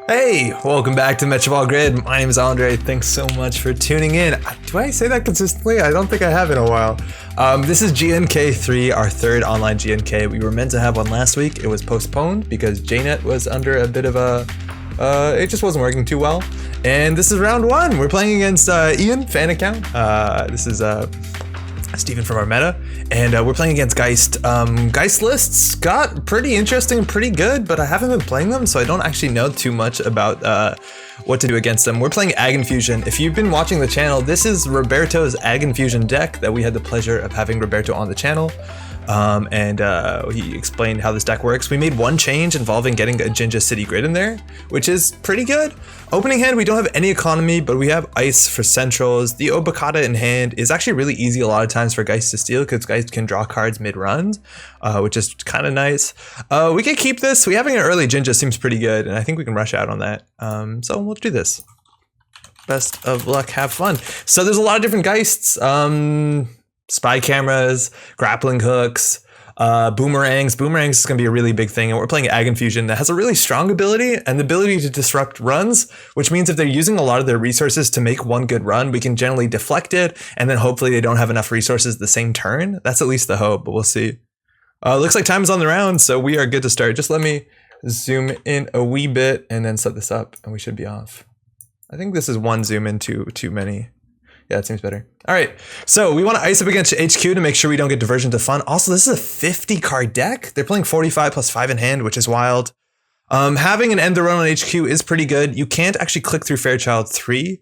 Hey, welcome back to Metroball Grid. My name is Andre. Thanks so much for tuning in. Do I say that consistently? I don't think I have in a while. This is GNK 3, our third online GNK. We were meant to have one last week. It was postponed because JNet was under a bit of a... it just wasn't working too well. And this is round one. We're playing against Ian, fan account. This is Steven from our meta. And we're playing against Geist. Geist lists got pretty interesting, pretty good, but I haven't been playing them, so I don't actually know too much about what to do against them. We're playing AgInfusion. If you've been watching the channel, this is Roberto's AgInfusion deck that we had the pleasure of having Roberto on the channel. He explained how this deck works. We made one change involving getting a Jinja City Grid in there, which is pretty good. Opening hand, we don't have any economy, but we have ice for centrals. The Obokata in hand is actually really easy a lot of times for Geist to steal because Geist can draw cards mid-runs, which is kind of nice. We can keep this. We having an early Jinja seems pretty good, and I think we can rush out on that. So we'll do this. Best of luck, have fun. So there's a lot of different Geists. Spy cameras, grappling hooks, boomerangs. Boomerangs is going to be a really big thing, and we're playing AgInfusion that has a really strong ability and the ability to disrupt runs, which means if they're using a lot of their resources to make one good run, we can generally deflect it, and then hopefully they don't have enough resources the same turn. That's at least the hope, but we'll see. Looks like time is on the round, so we are good to start. Just let me zoom in a wee bit and then set this up, and we should be off. I think this is one zoom in too many. Yeah, it seems better. All right, so we want to ice up against HQ to make sure we don't get diversion to fun. Also, this is a 50 card deck. They're playing 45 plus 5 in hand, which is wild. Having an end the run on HQ is pretty good. You can't actually click through Fairchild 3,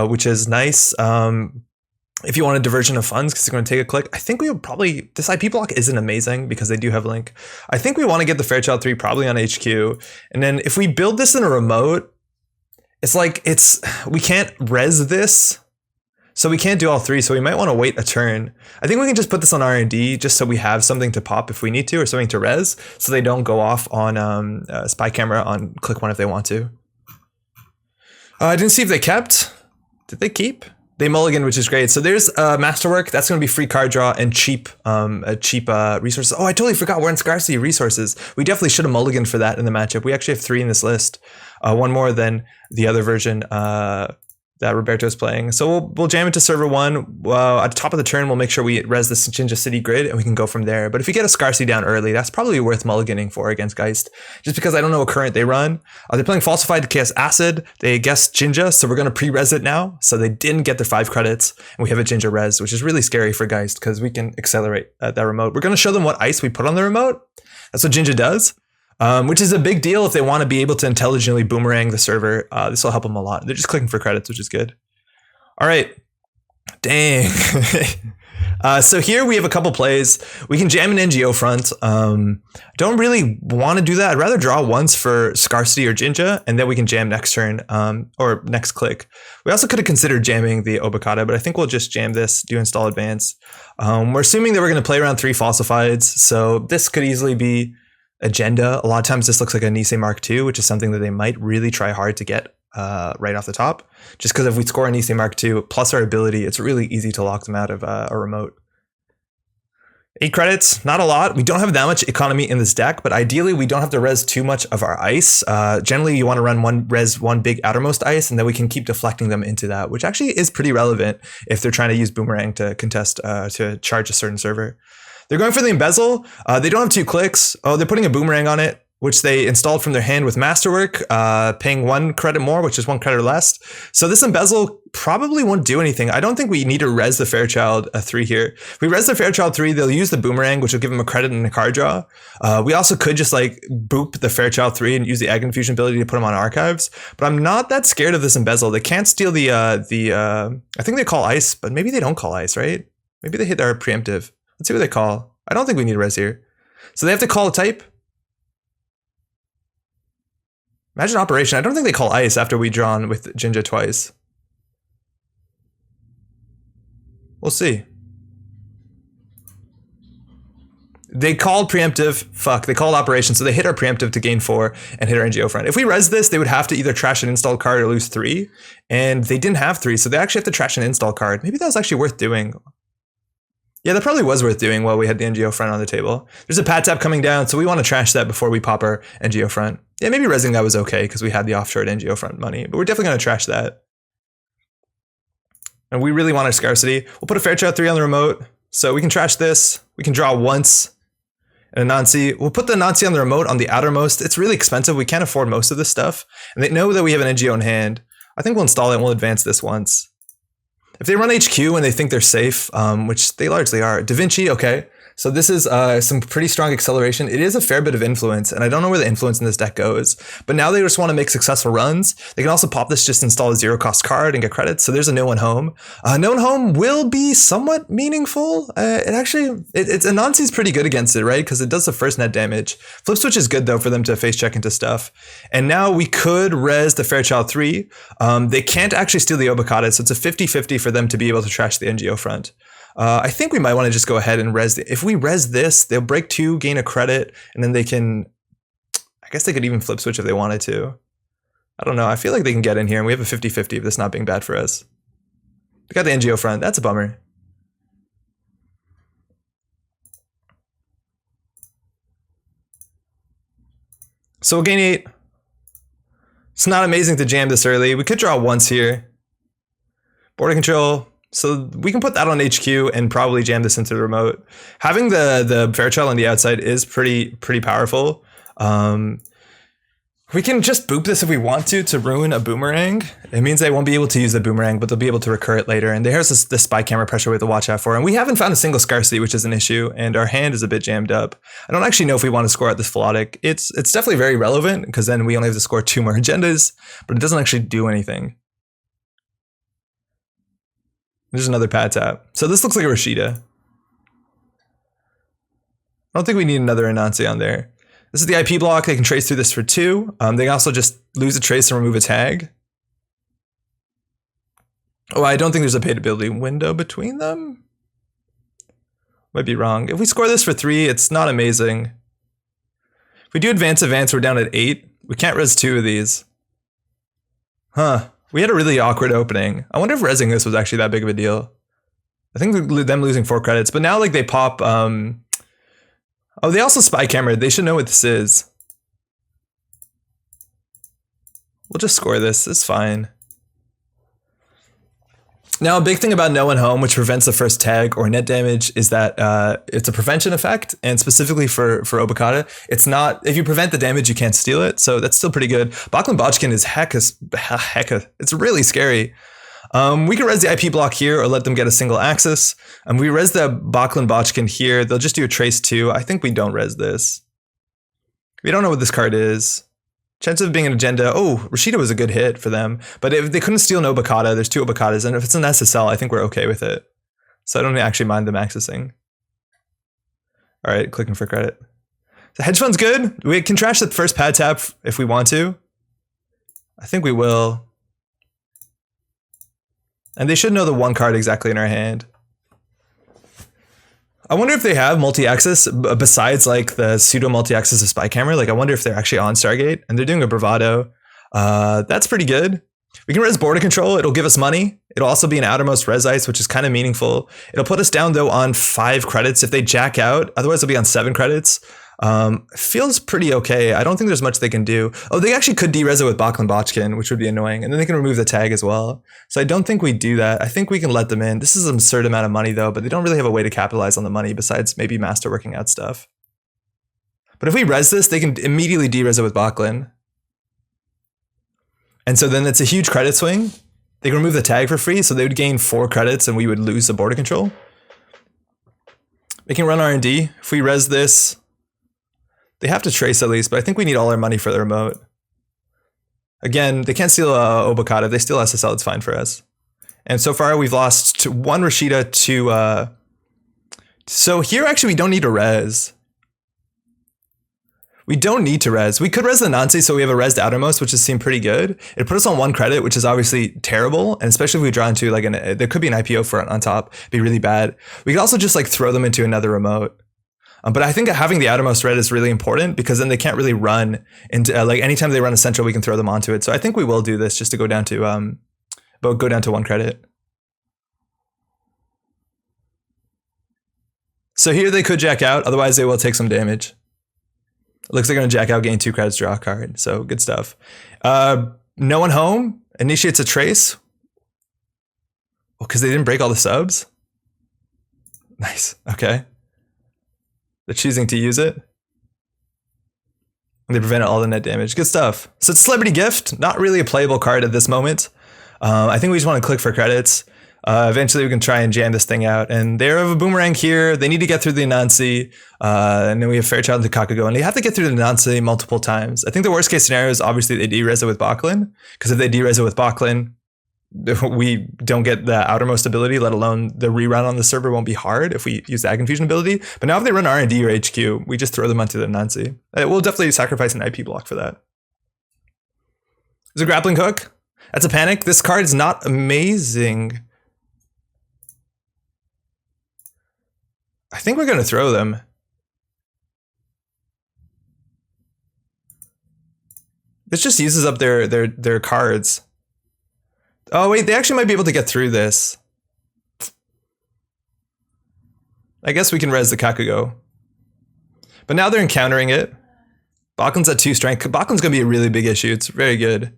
which is nice. If you want a diversion of funds, because it's going to take a click. I think we will probably, this IP block isn't amazing because they do have Link. I think we want to get the Fairchild 3 probably on HQ. And then if we build this in a remote, it's like, we can't res this. So we can't do all three, so we might want to wait a turn. I think we can just put this on R&D just so we have something to pop if we need to, or something to res, so they don't go off on spy camera on click one if they want to. I didn't see if they kept. Did they keep? They mulligan, which is great. So there's Masterwork. That's going to be free card draw and cheap resources. Oh, I totally forgot. We're in scarcity resources. We definitely should have mulliganed for that in the matchup. We actually have 3 in this list. One more than the other version that Roberto's playing. So we'll jam into server 1. At the top of the turn, we'll make sure we res the Jinja City Grid and we can go from there. But if we get a scarcity down early, that's probably worth mulliganing for against Geist. Just because I don't know what current they run. They're playing Falsified Chaos Acid. They guessed Jinja, so we're going to pre-res it now. So they didn't get their 5 credits. And we have a Jinja res, which is really scary for Geist because we can accelerate that remote. We're going to show them what ice we put on the remote. That's what Jinja does. Which is a big deal if they want to be able to intelligently boomerang the server. This will help them a lot. They're just clicking for credits, which is good. All right. Dang. So here we have a couple plays. We can jam an NGO front. Don't really want to do that. I'd rather draw once for Scarcity or Jinja, and then we can jam next turn or next click. We also could have considered jamming the Obokata, but I think we'll just jam this, do install advance. We're assuming that we're going to play around 3 falsifieds, so this could easily be agenda. A lot of times this looks like a Nisei Mark II, which is something that they might really try hard to get right off the top. Just because if we score a Nisei Mark II plus our ability, it's really easy to lock them out of a remote. 8 credits, not a lot. We don't have that much economy in this deck, but ideally we don't have to res too much of our ice. Generally you want to run one big outermost ice, and then we can keep deflecting them into that, which actually is pretty relevant if they're trying to use Boomerang to contest, to charge a certain server. They're going for the embezzle. They don't have 2 clicks. Oh, they're putting a boomerang on it, which they installed from their hand with Masterwork, paying 1 credit more, which is 1 credit less. So this embezzle probably won't do anything. I don't think we need to res the Fairchild 3 here. If we res the Fairchild 3, they'll use the boomerang, which will give them a credit and a card draw. We also could just like boop the Fairchild 3 and use the AgInfusion ability to put them on archives. But I'm not that scared of this embezzle. They can't steal I think they call ice, but maybe they don't call ice, right? Maybe they hit our preemptive. Let's see what they call. I don't think we need res here. So they have to call a type. Imagine operation. I don't think they call ice after we drawn with Jinja twice. We'll see. They called preemptive. Fuck, they called operation. So they hit our preemptive to gain 4 and hit our NGO front. If we res this, they would have to either trash an install card or lose 3. And they didn't have 3. So they actually have to trash an install card. Maybe that was actually worth doing. Yeah, that probably was worth doing while we had the NGO front on the table. There's a pad tap coming down, so we want to trash that before we pop our NGO front. Yeah, maybe resing that was okay because we had the offshore NGO front money, but we're definitely going to trash that. And we really want our scarcity. We'll put a Fairchild 3 on the remote, so we can trash this. We can draw once and a Nancy. We'll put the Nancy on the remote on the outermost. It's really expensive. We can't afford most of this stuff. And they know that we have an NGO in hand. I think we'll install it and we'll advance this once. If they run HQ and they think they're safe, which they largely are, Da Vinci, okay. So this is some pretty strong acceleration. It is a fair bit of influence, and I don't know where the influence in this deck goes. But now they just want to make successful runs. They can also pop this, just install a 0-cost card and get credits. So there's a no-one home. No-one home will be somewhat meaningful. It's Anansi's pretty good against it, right? Because it does the first net damage. Flip switch is good, though, for them to face check into stuff. And now we could res the Fairchild 3. They can't actually steal the Obokata, so it's a 50-50 for them to be able to trash the NGO front. I think we might want to just go ahead and res. If we res this, they'll break 2, gain a credit, and then they can, I guess they could even flip switch if they wanted to. I don't know. I feel like they can get in here, and we have a 50-50 of this not being bad for us. We got the NGO front. That's a bummer. So we'll gain 8. It's not amazing to jam this early. We could draw once here. Border control. So we can put that on HQ and probably jam this into the remote. Having the Fairchild on the outside is pretty powerful. We can just boop this if we want to ruin a boomerang. It means they won't be able to use the boomerang, but they'll be able to recur it later. And there's the spy camera pressure we have to watch out for. And we haven't found a single scarcity, which is an issue. And our hand is a bit jammed up. I don't actually know if we want to score out this Philotic. It's definitely very relevant because then we only have to score 2 more agendas, but it doesn't actually do anything. There's another pad tap. So this looks like a Rashida. I don't think we need another Anansi on there. This is the IP block. They can trace through this for 2. They can also just lose a trace and remove a tag. Oh, I don't think there's a paid-ability window between them. Might be wrong. If we score this for 3, it's not amazing. If we do advance, we're down at 8. We can't res 2 of these. Huh. We had a really awkward opening. I wonder if resing this was actually that big of a deal. I think them losing 4 credits, but now like they pop. Oh, they also spy cameraed. They should know what this is. We'll just score this. It's fine. Now, a big thing about no one home, which prevents the first tag or net damage, is that it's a prevention effect, and specifically for Obokata, it's not, if you prevent the damage, you can't steal it, so that's still pretty good. Bachlan Botchkin is hecka, it's really scary. We can res the IP block here or let them get a single axis. We res the Bachlan Botchkin here, they'll just do a trace 2. I think we don't res this. We don't know what this card is. Chance of being an agenda. Oh, Rashida was a good hit for them. But if they couldn't steal an Obokata, there's 2 Obokatas. And if it's an SSL, I think we're okay with it. So I don't actually mind them accessing. All right, clicking for credit. The hedge fund's good. We can trash the first pad tap if we want to. I think we will. And they should know the 1 card exactly in our hand. I wonder if they have multi-access besides like the pseudo multi-access of spy camera. Like I wonder if they're actually on Stargate and they're doing a bravado. That's pretty good. We can res border control. It'll give us money. It'll also be an outermost res ice, which is kind of meaningful. It'll put us down though on 5 credits if they jack out. Otherwise it'll be on 7 credits. Feels pretty okay. I don't think there's much they can do. Oh, they actually could de-res it with Bachlan Botchkin, which would be annoying. And then they can remove the tag as well. So I don't think we do that. I think we can let them in. This is an absurd amount of money though, but they don't really have a way to capitalize on the money besides maybe master working out stuff. But if we res this, they can immediately de-res it with Bachlan. And so then it's a huge credit swing. They can remove the tag for free, so they would gain 4 credits and we would lose the border control. They can run R&D. If we res this, they have to trace at least, but I think we need all our money for the remote. Again, they can't steal Obokata. If they steal SSL, it's fine for us. And so far, we've lost 1 Rashida to... So here, actually, we don't need to res. We don't need to res. We could res the Nancy, so we have a res to outermost, which has seemed pretty good. It put us on 1 credit, which is obviously terrible. And especially if we draw into like there could be an IPO front on top. It'd be really bad. We could also just like throw them into another remote. But I think having the outermost red is really important because then they can't really run into like anytime they run a central, we can throw them onto it. So I think we will do this just to go down to 1 credit. So here they could jack out, otherwise they will take some damage. It looks like they're gonna jack out, gain 2 credits, draw a card. So good stuff. No one home, initiates a trace. Well, because they didn't break all the subs? Nice, okay. They're choosing to use it. They prevented all the net damage. Good stuff. So it's a celebrity gift, not really a playable card at this moment. I think we just want to click for credits. Eventually we can try and jam this thing out. And they have a boomerang here. They need to get through the Anansi. And then we have Fairchild and Kakugo. And they have to get through the Anansi multiple times. I think the worst case scenario is obviously they de-res it with Baklin. Because if they de-res it with Baklin, we don't get the outermost ability, let alone the rerun on the server won't be hard if we use the AgInfusion ability. But now if they run R&D or HQ, we just throw them onto the Anansi. We'll definitely sacrifice an IP block for that. There's a grappling hook. That's a panic. This card is not amazing. I think we're going to throw them. This just uses up their cards. Oh wait, they actually might be able to get through this. I guess we can res the Kakugo. But now they're encountering it. Baklin's at 2 strength. Baklin's going to be a really big issue. It's very good.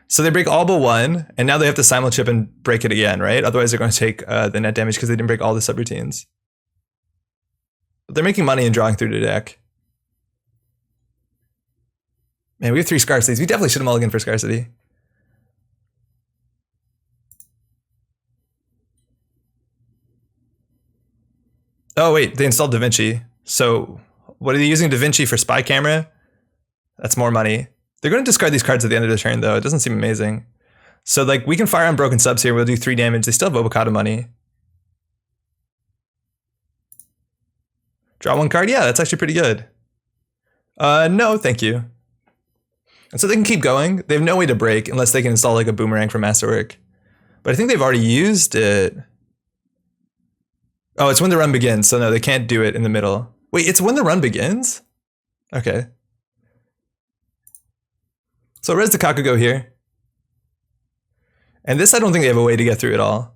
So they break all but 1, and now they have to simul-chip and break it again, right? Otherwise they're going to take the net damage because they didn't break all the subroutines. But they're making money and drawing through the deck. Man, we have 3 scarcities. We definitely should have mulliganed for scarcity. Oh wait, they installed DaVinci. So what are they using DaVinci for? Spy camera? That's more money. They're going to discard these cards at the end of the turn though. It doesn't seem amazing. So like we can fire on broken subs here. We'll do 3 damage. They still have avocado money. Draw 1 card. Yeah, that's actually pretty good. No, thank you. And so they can keep going. They have no way to break unless they can install like a boomerang for Masterwork. But I think they've already used it. Oh, it's when the run begins. So no, they can't do it in the middle. Wait, it's when the run begins? Okay. So res the Kakugo here. And this I don't think they have a way to get through at all.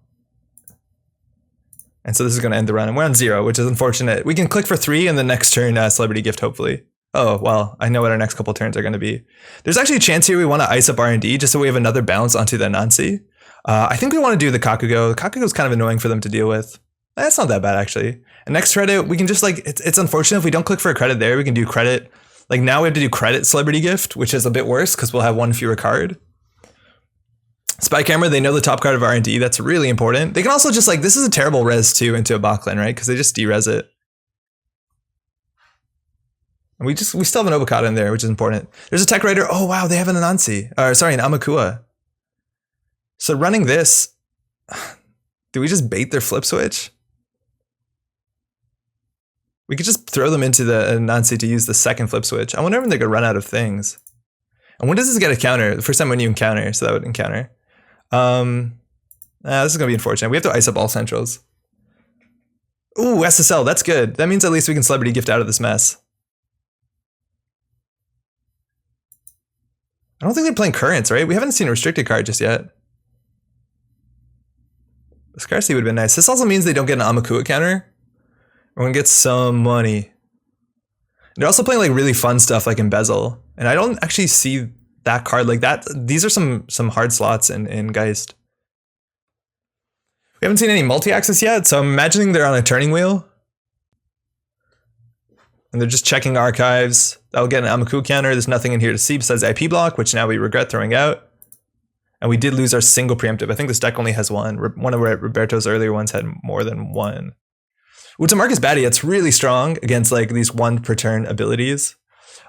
And so this is going to end the run. And we're on 0, which is unfortunate. We can click for 3 and the next turn celebrity gift, hopefully. Oh, well, I know what our next couple turns are going to be. There's actually a chance here we want to ice up R&D just so we have another bounce onto the Anansi. I think we want to do the Kakugo. The Kakugo is kind of annoying for them to deal with. That's not that bad, actually. And next credit, we can just like, it's unfortunate if we don't click for a credit there, we can do credit. Like now we have to do credit celebrity gift, which is a bit worse because we'll have 1 fewer card. Spy camera, they know the top card of R&D. That's really important. They can also just like, this is a terrible res too into a Baklin, right? Because they just de-res it. And we still have an avocado in there, which is important. There's a tech writer. Oh wow, they have an Anansi. Sorry, an Amakua. So running this, do we just bait their flip switch? We could just throw them into the Anansi to use the second flip switch. I wonder when they could run out of things. And when does this get a counter? The first time when you encounter, so that would encounter. This is gonna be unfortunate. We have to ice up all centrals. Ooh, SSL, that's good. That means at least we can celebrity gift out of this mess. I don't think they're playing currents, right? We haven't seen a restricted card just yet. Scarcity would have been nice. This also means they don't get an Amakua counter. We're gonna get some money. And they're also playing like really fun stuff like Embezzle. And I don't actually see that card like that. These are some hard slots in Geist. We haven't seen any multi-access yet, so I'm imagining they're on a turning wheel. And they're just checking archives. That'll get an Amaku counter. There's nothing in here to see besides IP block, which now we regret throwing out. And we did lose our single preemptive. I think this deck only has 1. One of Roberto's earlier ones had more than 1. Ooh, to Marcus Batty, it's really strong against like these 1 per turn abilities.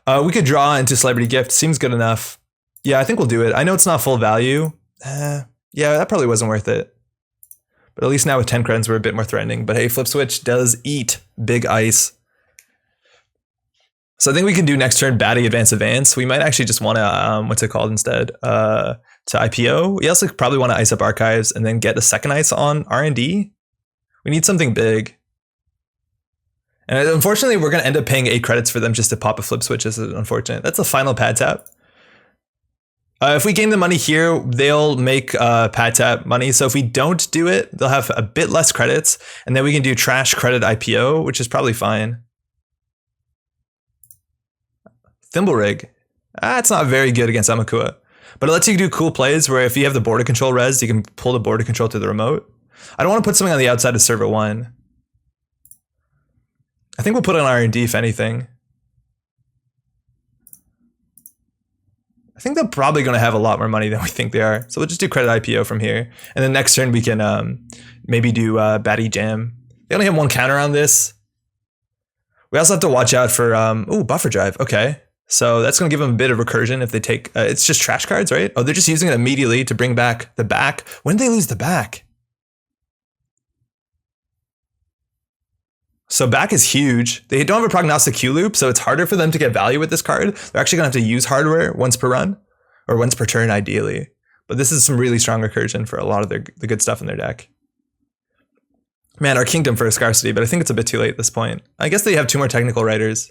We could draw into Celebrity Gift. Seems good enough. Yeah, I think we'll do it. I know it's not full value. Yeah, that probably wasn't worth it. But at least now with 10 credits, we're a bit more threatening. But hey, Flip Switch does eat big ice. So I think we can do next turn Batty Advance. We might actually just want to, what's it called instead? To IPO. We also probably want to ice up archives and then get a second ice on R&D. We need something big. And unfortunately, we're going to end up paying 8 credits for them just to pop a flip switch. This is unfortunate. That's the final pad tap. If we gain the money here, they'll make pad tap money. So if we don't do it, they'll have a bit less credits, and then we can do trash credit IPO, which is probably fine. Thimble rig. It's not very good against Amakua, but it lets you do cool plays where if you have the border control res, you can pull the border control to the remote. I don't want to put something on the outside of server 1. I think we'll put it on R&D if anything. I think they're probably going to have a lot more money than we think they are. So we'll just do credit IPO from here. And then next turn we can maybe do Batty Jam. They only have 1 counter on this. We also have to watch out for, buffer drive. Okay. So that's going to give them a bit of recursion if they take, it's just trash cards, right? Oh, they're just using it immediately to bring back the back. When did they lose the back? So back is huge. They don't have a prognostic Q loop, so it's harder for them to get value with this card. They're actually going to have to use hardware once per run, or once per turn ideally. But this is some really strong recursion for a lot of the good stuff in their deck. Man, our Kingdom for a scarcity, but I think it's a bit too late at this point. I guess they have 2 more technical writers.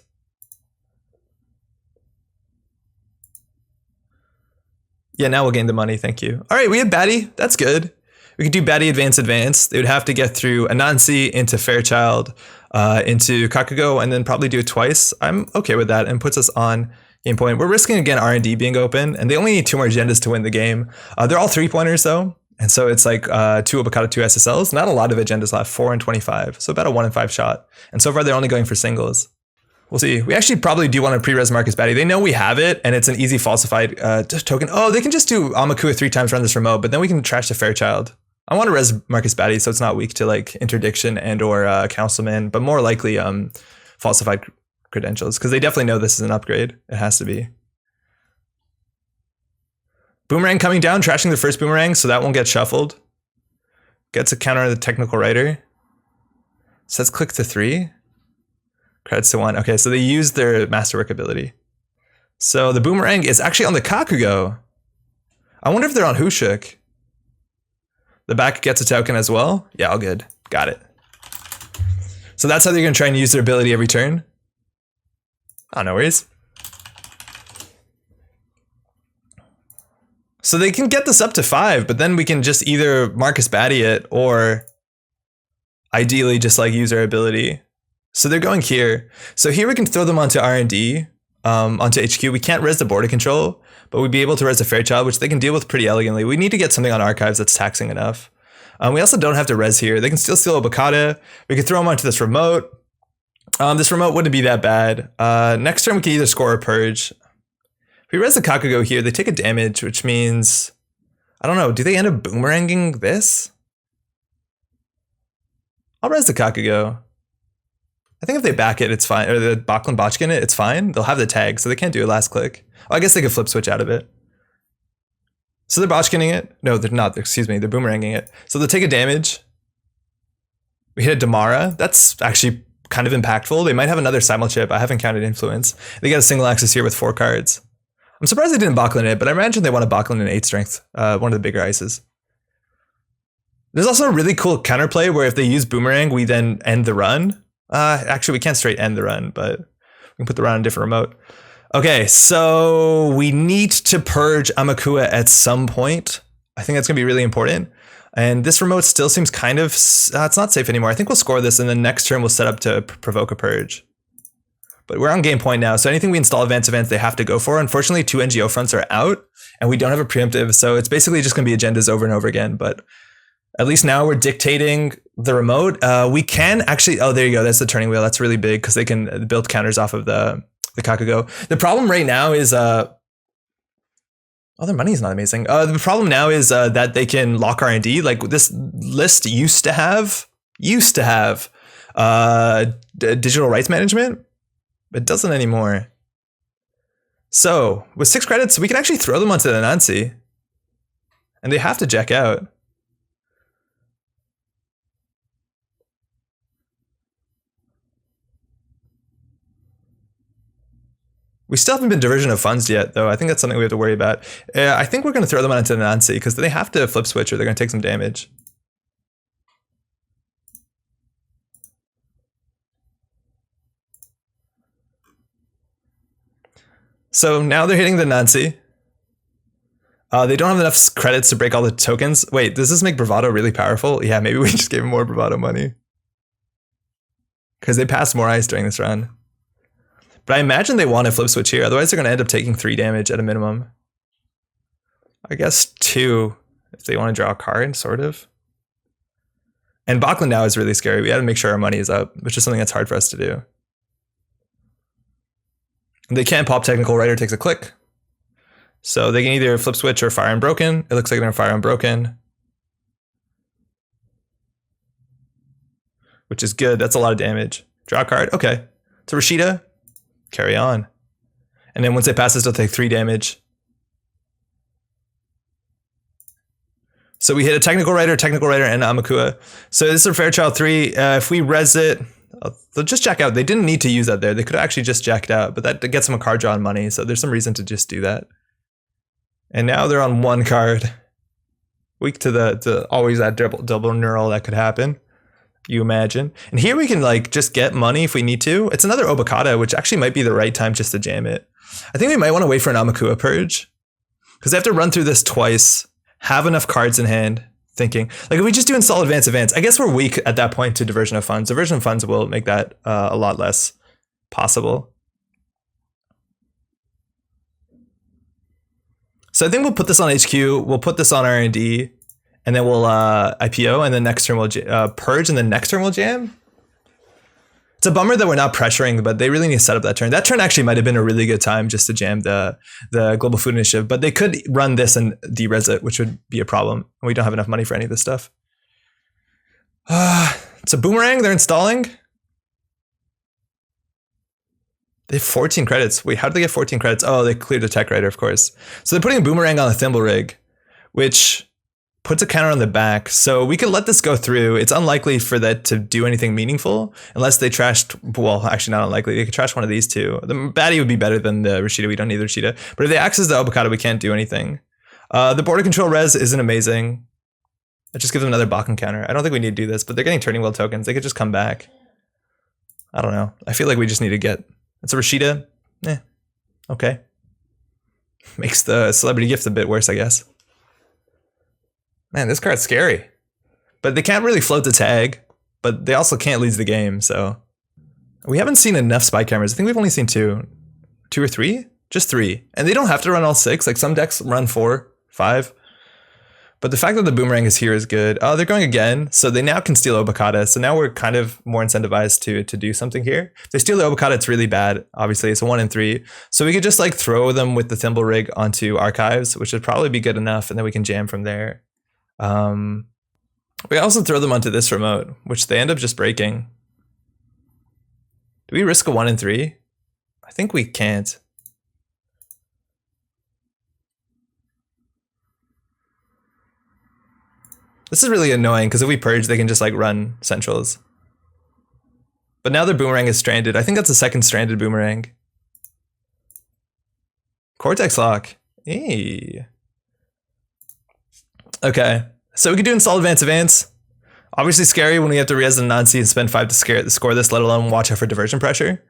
Yeah, now we'll gain the money, thank you. All right, we have Batty, that's good. We could do Batty Advance Advance. They would have to get through Anansi into Fairchild, into Kakugo, and then probably do it twice. I'm okay with that, and puts us on game point. We're risking again R&D being open, and they only need 2 more agendas to win the game. They're all 3-pointers though, and so it's like 2 Obokata, 2 SSLs. Not a lot of agendas left, 4 and 25, so about a 1 in 5 shot. And so far they're only going for singles. We'll see. We actually probably do want to pre-res Marcus Batty. They know we have it, and it's an easy falsified token. Oh, they can just do Amakua 3 times, run this remote, but then we can trash the Fairchild. I want to res Marcus Batty so it's not weak to like interdiction and or councilman, but more likely falsified credentials, because they definitely know this is an upgrade. It has to be. Boomerang coming down, trashing the first boomerang, so that won't get shuffled. Gets a counter on the technical writer. Says click to 3. Credits to 1. Okay, so they use their masterwork ability. So the boomerang is actually on the Kakugo. I wonder if they're on Hushuk. The back gets a token as well. Yeah, all good. Got it. So that's how they're going to try and use their ability every turn. Oh, no worries. So they can get this up to 5, but then we can just either Marcus Batty it or ideally just like use our ability. So they're going here. So here we can throw them onto R&D, onto HQ. We can't res the border control, but we'd be able to res the Fairchild, which they can deal with pretty elegantly. We need to get something on archives that's taxing enough. We also don't have to res here. They can still steal Obokata. We could throw them onto this remote. This remote wouldn't be that bad. Next turn we can either score or purge. If we res the Kakugo here, they take a damage, which means, I don't know, do they end up boomeranging this? I'll res the Kakugo. I think if they back it, it's fine. Or the Bachlan Botchkin it, it's fine. They'll have the tag, so they can't do a last click. Oh, I guess they could flip switch out of it. So they're Botchkinning it. No, they're not. Excuse me. They're boomeranging it. So they'll take a damage. We hit a Damara. That's actually kind of impactful. They might have another simul chip. I haven't counted influence. They get a single axis here with 4 cards. I'm surprised they didn't Bachlan it, but I imagine they want to Bachlan an 8 strength. One of the bigger ices. There's also a really cool counterplay where if they use boomerang, we then end the run. Actually, we can't straight end the run, but we can put the run on a different remote. Okay, so we need to purge Amakua at some point. I think that's going to be really important. And this remote still seems kind of, it's not safe anymore. I think we'll score this, and then next turn we'll set up to provoke a purge. But we're on game point now, so anything we install advanced events, they have to go for. Unfortunately, 2 NGO fronts are out, and we don't have a preemptive, so it's basically just going to be agendas over and over again. But at least now we're dictating the remote. We can actually, oh, there you go. That's the turning wheel. That's really big because they can build counters off of the Kakugo. The problem right now is, oh, their money is not amazing. The problem now is that they can lock R&D. Like this list used to have digital rights management. It doesn't anymore. So with 6 credits, we can actually throw them onto the Nancy. And they have to jack out. We still haven't been diversion of funds yet, though. I think that's something we have to worry about. I think we're going to throw them onto the Nancy because they have to flip switch or they're going to take some damage. So now they're hitting the Nancy. They don't have enough credits to break all the tokens. Wait, does this make Bravado really powerful? Yeah, maybe we just gave him more Bravado money. Because they passed more ice during this run. But I imagine they want to flip switch here. Otherwise, they're going to end up taking 3 damage at a minimum. I guess 2 if they want to draw a card, sort of. And Bachland now is really scary. We got to make sure our money is up, which is something that's hard for us to do. They can't pop Technical Writer, takes a click. So they can either flip switch or fire Unbroken. It looks like they're going to fire Unbroken. Which is good. That's a lot of damage. Draw a card. Okay. To Rashida. Carry on. And then once they pass this, they'll take 3 damage. So we hit a Technical Writer, and Amakua. So this is a Fairchild 3. If we res it, they'll just jack out. They didn't need to use that there. They could have actually just jacked out, but that gets them a card draw and money. So there's some reason to just do that. And now they're on 1 card. Weak to the always that double neural that could happen. You imagine. And here we can like just get money if we need to. It's another Obokata, which actually might be the right time just to jam it. I think we might want to wait for an Amakua purge. Because they have to run through this twice, have enough cards in hand, thinking. Like if we just do install advance, I guess we're weak at that point to diversion of funds. Diversion of funds will make that a lot less possible. So I think we'll put this on HQ, we'll put this on R&D, and then we'll IPO, and then next turn we'll purge, and then next turn we'll jam. It's a bummer that we're not pressuring, but they really need to set up that turn. That turn actually might have been a really good time just to jam the Global Food Initiative, but they could run this and de-res it, which would be a problem. We don't have enough money for any of this stuff. It's a Boomerang they're installing. They have 14 credits. Wait, how did they get 14 credits? Oh, they cleared a Tech Writer, of course. So they're putting a Boomerang on a Thimble Rig, which puts a counter on the back. So we could let this go through. It's unlikely for that to do anything meaningful unless they trashed, well, actually not unlikely. They could trash one of these two. The baddie would be better than the Rashida. We don't need the Rashida. But if they access the Obokata, we can't do anything. The border control res isn't amazing. It just gives them another Bakken counter. I don't think we need to do this, but they're getting turning wheel tokens. They could just come back. I don't know. I feel like we just need to get... It's a Rashida. Okay. Makes the celebrity gift a bit worse, I guess. Man, this card's scary. But they can't really float the tag, but they also can't lose the game, so. We haven't seen enough spy cameras. I think we've only seen 2. 2 or 3? Just 3. And they don't have to run all 6. Like some decks run 4, 5. But the fact that the Boomerang is here is good. Oh, they're going again. So they now can steal Obokata. So now we're kind of more incentivized to do something here. If they steal the Obokata, it's really bad. Obviously, it's a 1 in 3. So we could just like throw them with the Thimble Rig onto Archives, which would probably be good enough. And then we can jam from there. We also throw them onto this remote, which they end up just breaking. Do we risk a 1 in 3? I think we can't. This is really annoying because if we purge, they can just like run centrals. But now their Boomerang is stranded. I think that's the second stranded Boomerang. Cortex Lock. Hey. Okay. So we could do install advance. Obviously scary when we have to res and Nancy and spend 5 to score this, let alone watch out for diversion pressure.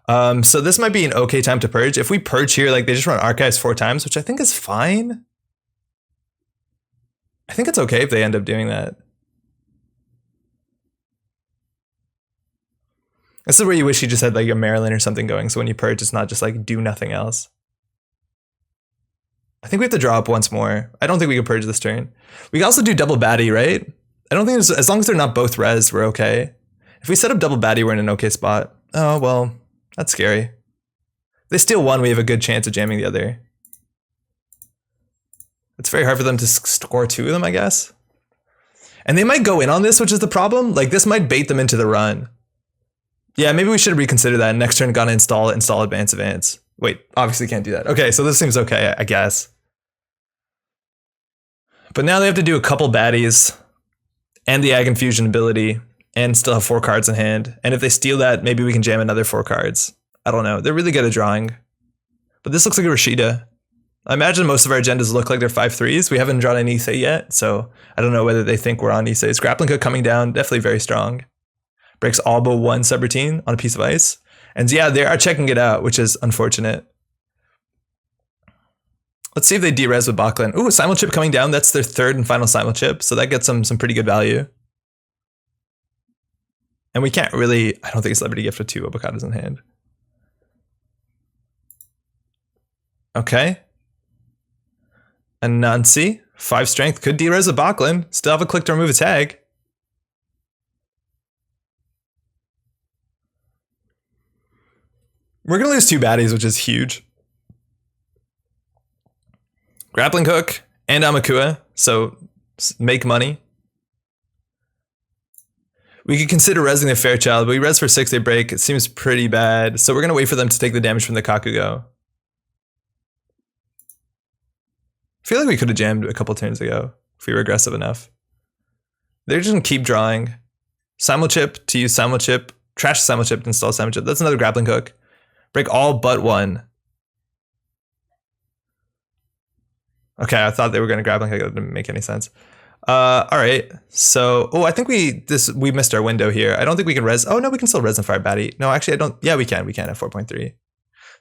So this might be an okay time to purge. If we purge here, like they just run Archives 4 times, which I think is fine. I think it's okay if they end up doing that. This is where you wish you just had like a Maryland or something going. So when you purge, it's not just like do nothing else. I think we have to draw up once more. I don't think we can purge this turn. We can also do double baddie, right? I don't think there's, as long as they're not both res, we're okay. If we set up double baddie, we're in an okay spot. Oh, well, that's scary. If they steal one, we have a good chance of jamming the other. It's very hard for them to score 2 of them, I guess. And they might go in on this, which is the problem. Like this might bait them into the run. Yeah, maybe we should reconsider that. Next turn, gotta install advance. Wait, obviously can't do that. Okay, so this seems okay, I guess. But now they have to do a couple baddies and the AgInfusion ability and still have 4 cards in hand. And if they steal that, maybe we can jam another 4 cards. I don't know. They're really good at drawing. But this looks like a Rashida. I imagine most of our agendas look like they're 5-3s. We haven't drawn an Issei yet, so I don't know whether they think we're on Issei's. Grappling Hook coming down, definitely very strong. Breaks all but 1 subroutine on a piece of ice. And yeah, they are checking it out, which is unfortunate. Let's see if they de-res with Bachlan. Ooh, simul chip coming down. That's their third and final simul chip. So that gets them some pretty good value. And we can't really, I don't think Celebrity Gift with 2 avocados in hand. Okay. Anansi, 5 strength, could de-res with Bachlan. Still have a click to remove a tag. We're gonna lose 2 baddies, which is huge. Grappling hook and Amakua, so make money. We could consider resing the Fairchild, but we res for 6, they break. It seems pretty bad. So we're going to wait for them to take the damage from the Kakugo. I feel like we could have jammed a couple turns ago if we were aggressive enough. They're just going to keep drawing. Simul chip to use simul chip. Trash simul chip to install simul chip. That's another grappling hook. Break all but 1. Okay, I thought they were going to grappling hook. That didn't make any sense. All right, so, I think we missed our window here. I don't think we can res. Oh no, we can still res and fire baddie. No, actually I don't. Yeah, we can at 4.3.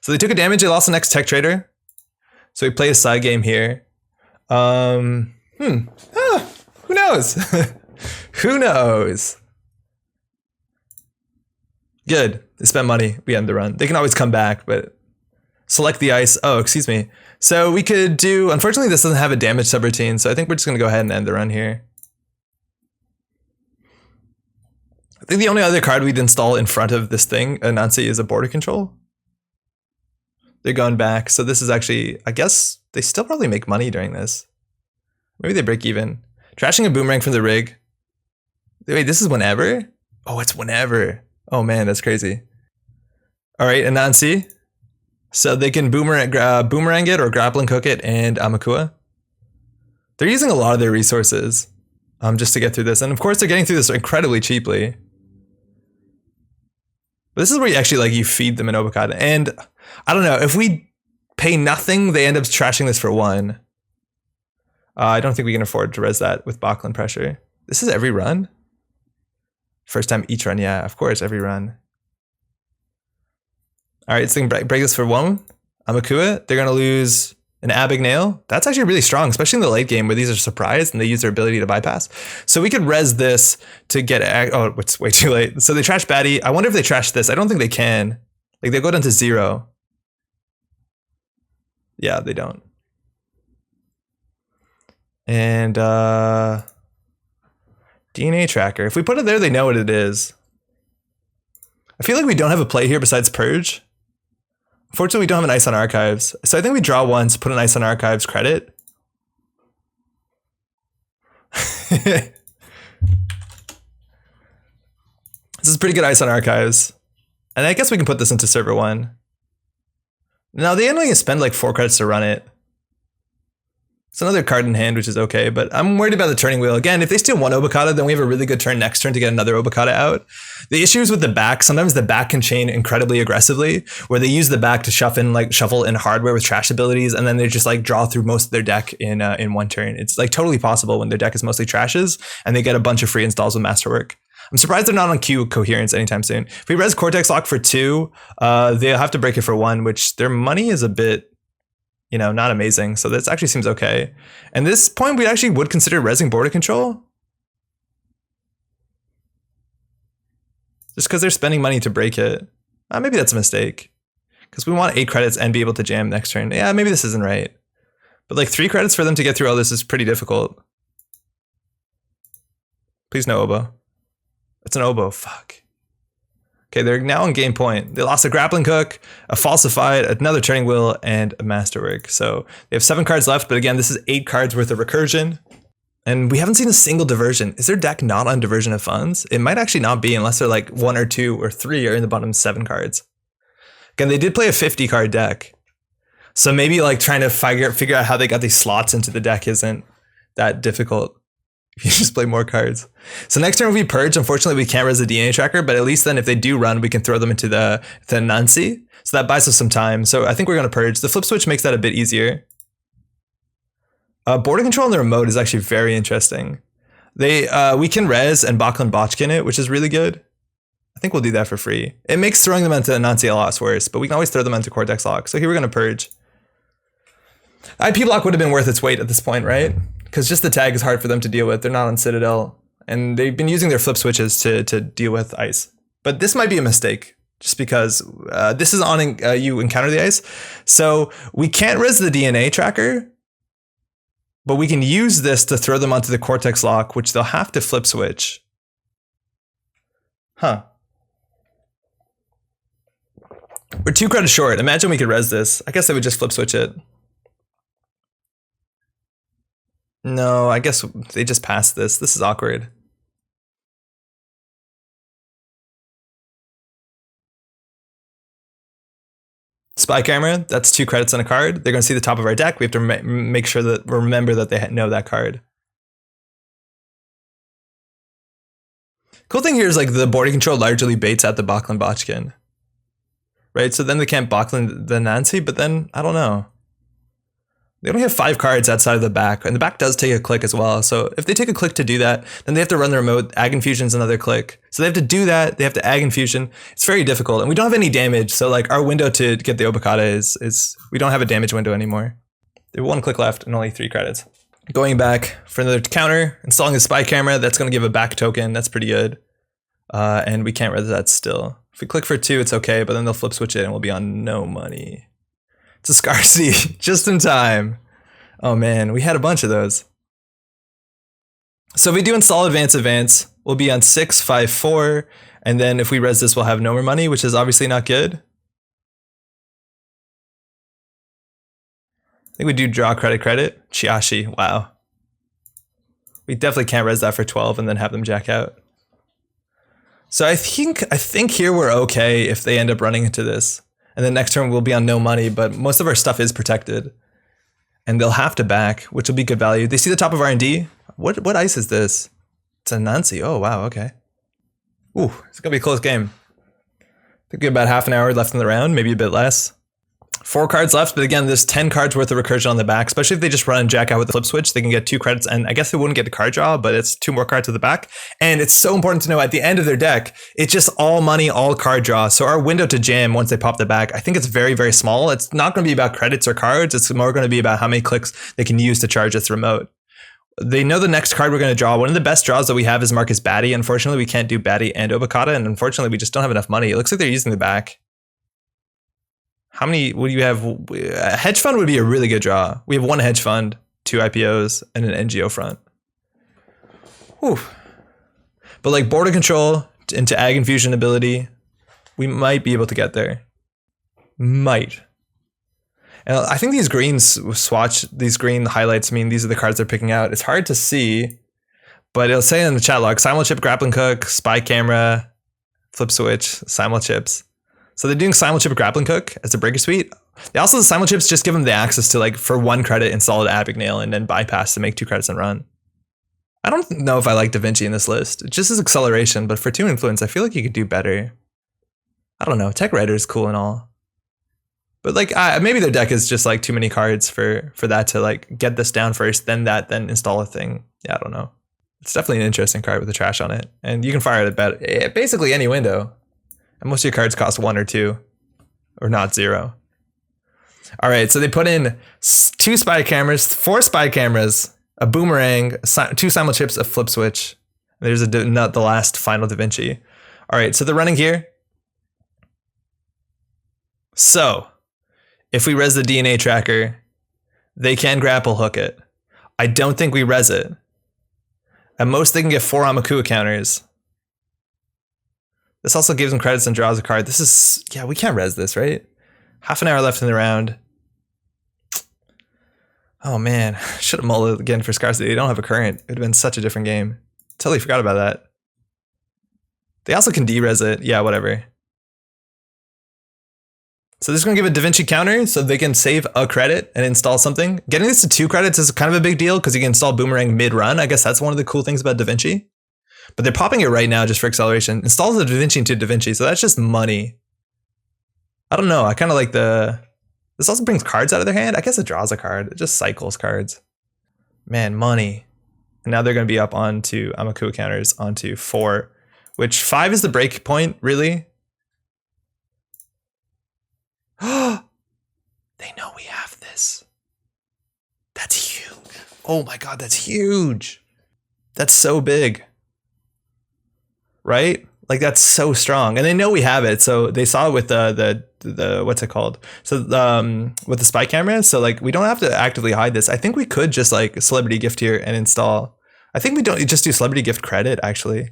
So they took a damage, they lost the next tech trader. So we play a side game here. Who knows? Who knows? Good, they spent money, we end the run. They can always come back, but select the ice. Oh, excuse me. So we could do, unfortunately this doesn't have a damage subroutine, so I think we're just gonna go ahead and end the run here. I think the only other card we'd install in front of this thing, Anansi, is a border control. They're going back, so this is actually, I guess, they still probably make money during this. Maybe they break even. Trashing a boomerang from the rig. Wait, this is whenever? Oh, it's whenever. Oh man, that's crazy. All right, Anansi. So they can boomerang it or grappling hook it and Amakua. They're using a lot of their resources just to get through this. And of course they're getting through this incredibly cheaply. But this is where you actually you feed them an avocado. And I don't know, if we pay nothing, they end up trashing this for 1. I don't think we can afford to res that with Bachlan pressure. This is every run? First time each run, yeah, of course, every run. All right, so break this for 1. Amakua, they're gonna lose an Abigail. That's actually really strong, especially in the late game where these are surprised and they use their ability to bypass. So we could res this to get, oh, it's way too late. So they trash baddie. I wonder if they trash this. I don't think they can. They go down to 0. Yeah, they don't. And DNA tracker. If we put it there, they know what it is. I feel like we don't have a play here besides Purge. Unfortunately, we don't have an ice on archives. So I think we draw once, put an ice on archives, credit. This is pretty good ice on archives. And I guess we can put this into server 1. Now they only spend 4 credits to run it. It's another card in hand, which is okay, but I'm worried about the turning wheel. Again, if they steal 1 Obokata, then we have a really good turn next turn to get another Obokata out. The issue is with the back. Sometimes the back can chain incredibly aggressively, where they use the back to shuffle in hardware with trash abilities, and then they just draw through most of their deck in 1 turn. It's totally possible when their deck is mostly trashes, and they get a bunch of free installs with Masterwork. I'm surprised they're not on Q Coherence anytime soon. If we res Cortex Lock for 2, they'll have to break it for 1, which their money is a bit, not amazing. So this actually seems okay. And this point, we actually would consider resing border control. Just because they're spending money to break it. Maybe that's a mistake. Because we want 8 credits and be able to jam next turn. Yeah, maybe this isn't right. But 3 credits for them to get through all this is pretty difficult. Please no oboe. It's an oboe, fuck. Okay, they're now on game point. They lost a grappling hook, a falsified, another turning wheel, and a masterwork. So they have 7 cards left, but again, this is 8 cards worth of recursion. And we haven't seen a single diversion. Is their deck not on diversion of funds? It might actually not be unless they're 1 or 2 or 3 are in the bottom 7 cards. Again, they did play a 50 card deck. So maybe trying to figure out how they got these slots into the deck isn't that difficult. You just play more cards. So next turn we purge. Unfortunately, we can't res the DNA tracker, but at least then if they do run, we can throw them into the Nancy. So that buys us some time. So I think we're going to purge. The flip switch makes that a bit easier. Border control in the remote is actually very interesting. We can res and Bachlan Botchkin it, which is really good. I think we'll do that for free. It makes throwing them into Nancy a lot worse, but we can always throw them into Cortex Lock. So here we're going to purge. IP block would have been worth its weight at this point, right? Because just the tag is hard for them to deal with. They're not on Citadel, and they've been using their flip switches to deal with ice. But this might be a mistake, just because this is on you encounter the ice. So we can't res the DNA tracker, but we can use this to throw them onto the Cortex lock, which they'll have to flip switch. Huh. We're 2 credits short. Imagine we could res this. I guess they would just flip switch it. No, I guess they just passed this. This is awkward. Spy camera, that's 2 credits on a card. They're going to see the top of our deck. We have to make sure that we remember that they know that card. Cool thing here is like the boarding control largely baits out the Bachlan Botchkin. Right, so then they can't Bachlan the Nancy, but then, I don't know. They only have 5 cards outside of the back, and the back does take a click as well. So if they take a click to do that, then they have to run the remote. AgInfusion's another click. So they have to do that. They have to AgInfusion. It's very difficult, and we don't have any damage. So like our window to get the Obokata is we don't have a damage window anymore. They have 1 click left and only 3 credits. Going back for another counter, installing a spy camera. That's going to give a back token. That's pretty good. And we can't res that still. If we click for 2, it's okay, but then they'll flip switch it and we'll be on no money. It's a scarcity, just in time. Oh man, we had a bunch of those. So if we do install advance, we'll be on 6, 5, 4, and then if we res this, we'll have no more money, which is obviously not good. I think we do draw credit. Chiashi, wow. We definitely can't res that for 12 and then have them jack out. So I think here we're okay if they end up running into this. And then next turn we'll be on no money, but most of our stuff is protected. And they'll have to back, which will be good value. They see the top of R&D. What ice is this? It's a Nancy. Oh, wow, okay. Ooh, it's going to be a close game. I think we have about half an hour left in the round, maybe a bit less. 4 cards left, but again, there's 10 cards worth of recursion on the back, especially if they just run and jack out with the flip switch, they can get 2 credits, and I guess they wouldn't get a card draw, but it's 2 more cards at the back. And it's so important to know at the end of their deck, it's just all money, all card draw. So our window to jam once they pop the back, I think it's very, very small. It's not going to be about credits or cards. It's more going to be about how many clicks they can use to charge this remote. They know the next card we're going to draw. One of the best draws that we have is Marcus Batty. Unfortunately, we can't do Batty and Obokata, and unfortunately, we just don't have enough money. It looks like they're using the back. How many would you have? A hedge fund would be a really good draw. We have 1 hedge fund, 2 IPOs, and an NGO front. Whew. But like border control into AgInfusion ability, we might be able to get there. Might. And I think these greens swatch, these green highlights mean these are the cards they're picking out. It's hard to see, but it'll say in the chat log, simul chip, grappling hook, spy camera, flip switch, simul chips. So they're doing simul chip grappling hook as a breaker suite. They also, the simul chips just give them the access to like for 1 credit install an Abigail and then bypass to make 2 credits and run. I don't know if I like Da Vinci in this list. It just is acceleration, but for 2 influence, I feel like you could do better. I don't know. Tech Writer is cool and all. But like maybe their deck is just like too many cards for that to like get this down first, then install a thing. Yeah, I don't know. It's definitely an interesting card with the trash on it. And you can fire it at basically any window. And most of your cards cost 1 or 2, or not 0. All right, so they put in 2 spy cameras, 4 spy cameras, a boomerang, 2 simul chips, a flip switch. There's not the last final Da Vinci. All right, so they're running here. So if we res the DNA tracker, they can grapple hook it. I don't think we res it. At most, they can get 4 Amakua counters. This also gives them credits and draws a card. This is, yeah, we can't res this, right? Half an hour left in the round. Oh man, should have mulled it again for scarcity. They don't have a current. It would have been such a different game. Totally forgot about that. They also can de-res it. Yeah, whatever. So this is going to give a Da Vinci counter so they can save a credit and install something. Getting this to 2 credits is kind of a big deal because you can install Boomerang mid-run. I guess that's one of the cool things about Da Vinci. But they're popping it right now just for acceleration. Installs the Da Vinci into Da Vinci, so that's just money. I don't know. I kind of like this also brings cards out of their hand. I guess it draws a card. It just cycles cards. Man, money. And now they're going to be up onto Amakua counters onto 4, which 5 is the break point, really. They know we have this. Oh my God, that's huge. That's so big. Right? Like that's so strong. And they know we have it. So they saw it with the what's it called? So with the spy cameras. So like we don't have to actively hide this. I think we could just like celebrity gift here and install. I think we don't just do celebrity gift credit actually.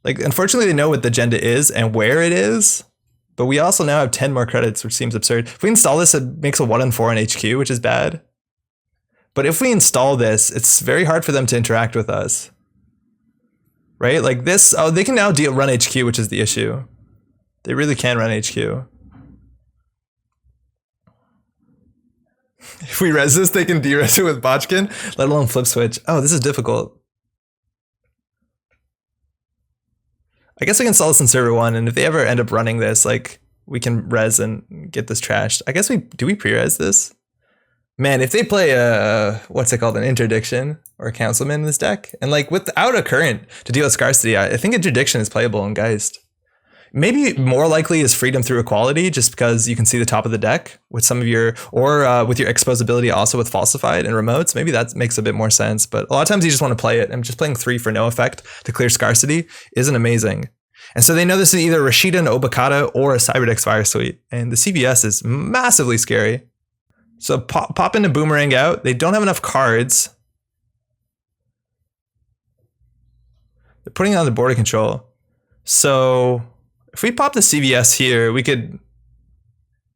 Like unfortunately they know what the agenda is and where it is. But we also now have 10 more credits, which seems absurd. If we install this, it makes a 1 in 4 on HQ, which is bad. But if we install this, it's very hard for them to interact with us. Right? Like this, oh, they can now run HQ, which is the issue. They really can run HQ. If we res this, they can de-res it with Botchkin, let alone flip switch. Oh, this is difficult. I guess we can install this in server 1, and if they ever end up running this, like, we can res and get this trashed. I guess do we pre-res this? Man, if they play what's it called, an interdiction or a councilman in this deck, and like without a current to deal with scarcity, I think interdiction is playable in Geist. Maybe more likely is freedom through equality, just because you can see the top of the deck with some of your, or with your exposability also with falsified and remotes. Maybe that makes a bit more sense, but a lot of times you just want to play it, and just playing 3 for no effect to clear scarcity isn't amazing. And so they know this is either Rashida and Obakata or a Cyberdex Fire Suite, and the CVS is massively scary. So pop into Boomerang out. They don't have enough cards. They're putting it on the border control. So if we pop the CVS here, we could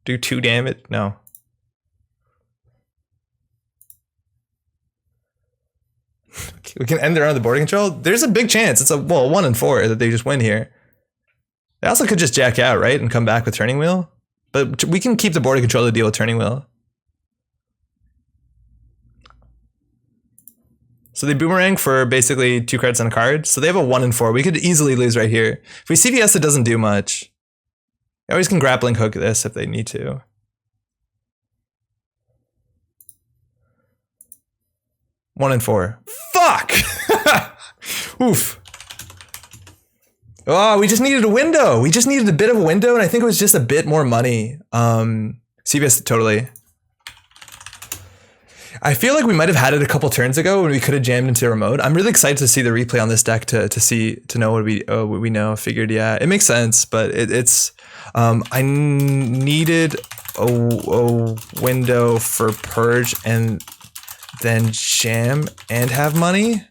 do 2 damage. No. We can end around the border control. There's a big chance. It's a 1 in 4 that they just win here. They also could just jack out, right? And come back with Turning Wheel. But we can keep the border control to deal with Turning Wheel. So they boomerang for basically 2 credits on a card. So they have a 1 in 4. We could easily lose right here. If we CVS, it doesn't do much. They always can grappling hook this if they need to. One in 4. Fuck! Oof. Oh, we just needed a window. We just needed a bit of a window, and I think it was just a bit more money. CVS, totally. I feel like we might have had it a couple turns ago when we could have jammed into remote. I'm really excited to see the replay on this deck to know what we know. Figured, yeah, it makes sense, but it's I needed a window for purge and then jam and have money.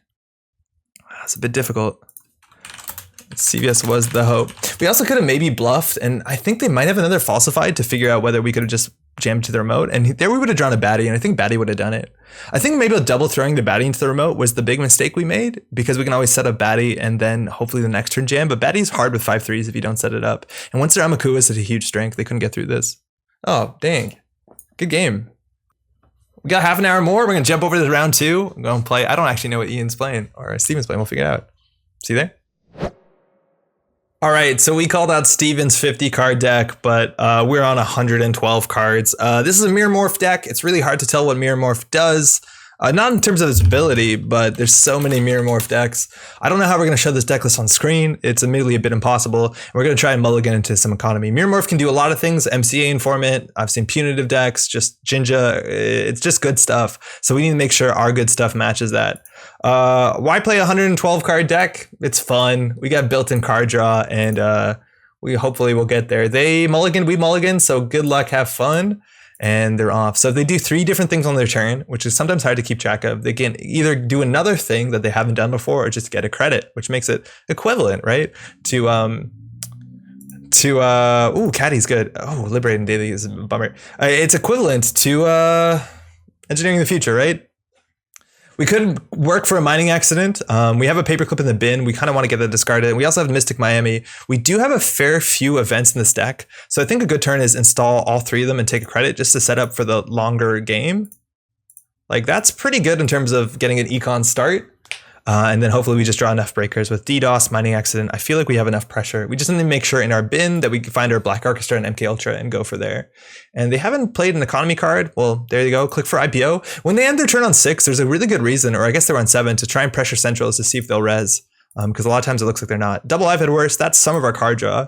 That's a bit difficult. CVS was the hope. We also could have maybe bluffed, and I think they might have another falsified to figure out whether we could have just jammed to the remote, and there we would have drawn a baddie, and I think baddie would have done it. I think maybe double throwing the baddie into the remote was the big mistake we made, because we can always set up baddie and then hopefully the next turn jam, but baddie's hard with 5/3s if you don't set it up. And once their Amakuwa is at a huge strength, they couldn't get through this. Oh, dang. Good game. We got half an hour more. We're going to jump over to round 2. I'm going to play. I don't actually know what Ian's playing or Steven's playing. We'll figure it out. See you there? All right, so we called out Steven's 50 card deck, but we're on 112 cards. This is a Mirrormorph deck. It's really hard to tell what Mirrormorph does. Not in terms of its ability, but there's so many Mirrormorph decks. I don't know how we're going to show this deck list on screen. It's admittedly a bit impossible. We're going to try and mulligan into some economy. Mirrormorph can do a lot of things. MCA informant. I've seen punitive decks, just Jinja. It's just good stuff. So we need to make sure our good stuff matches that. Why play a 112 card deck? It's fun. We got built-in card draw, and we hopefully will get there. They mulligan, we mulligan, so good luck, have fun. And they're off. So if they do 3 different things on their turn, which is sometimes hard to keep track of, they can either do another thing that they haven't done before or just get a credit, which makes it equivalent, right? To ooh, Caddy's good. Oh, Liberating Daily is a bummer. It's equivalent to Engineering the Future, right? We could work for a mining accident. We have a paperclip in the bin. We kind of want to get that discarded. We also have Mystic Miami. We do have a fair few events in this deck. So I think a good turn is install all 3 of them and take a credit just to set up for the longer game. Like that's pretty good in terms of getting an econ start. And then hopefully we just draw enough breakers with DDoS, mining accident. I feel like we have enough pressure. We just need to make sure in our bin that we can find our Black Orchestra and MK Ultra and go for there. And they haven't played an economy card. Well, there you go. Click for IPO. When they end their turn on 6, there's a really good reason, or I guess they're on 7, to try and pressure centrals to see if they'll res. Because a lot of times it looks like they're not. Double I've had worse. That's some of our card draw.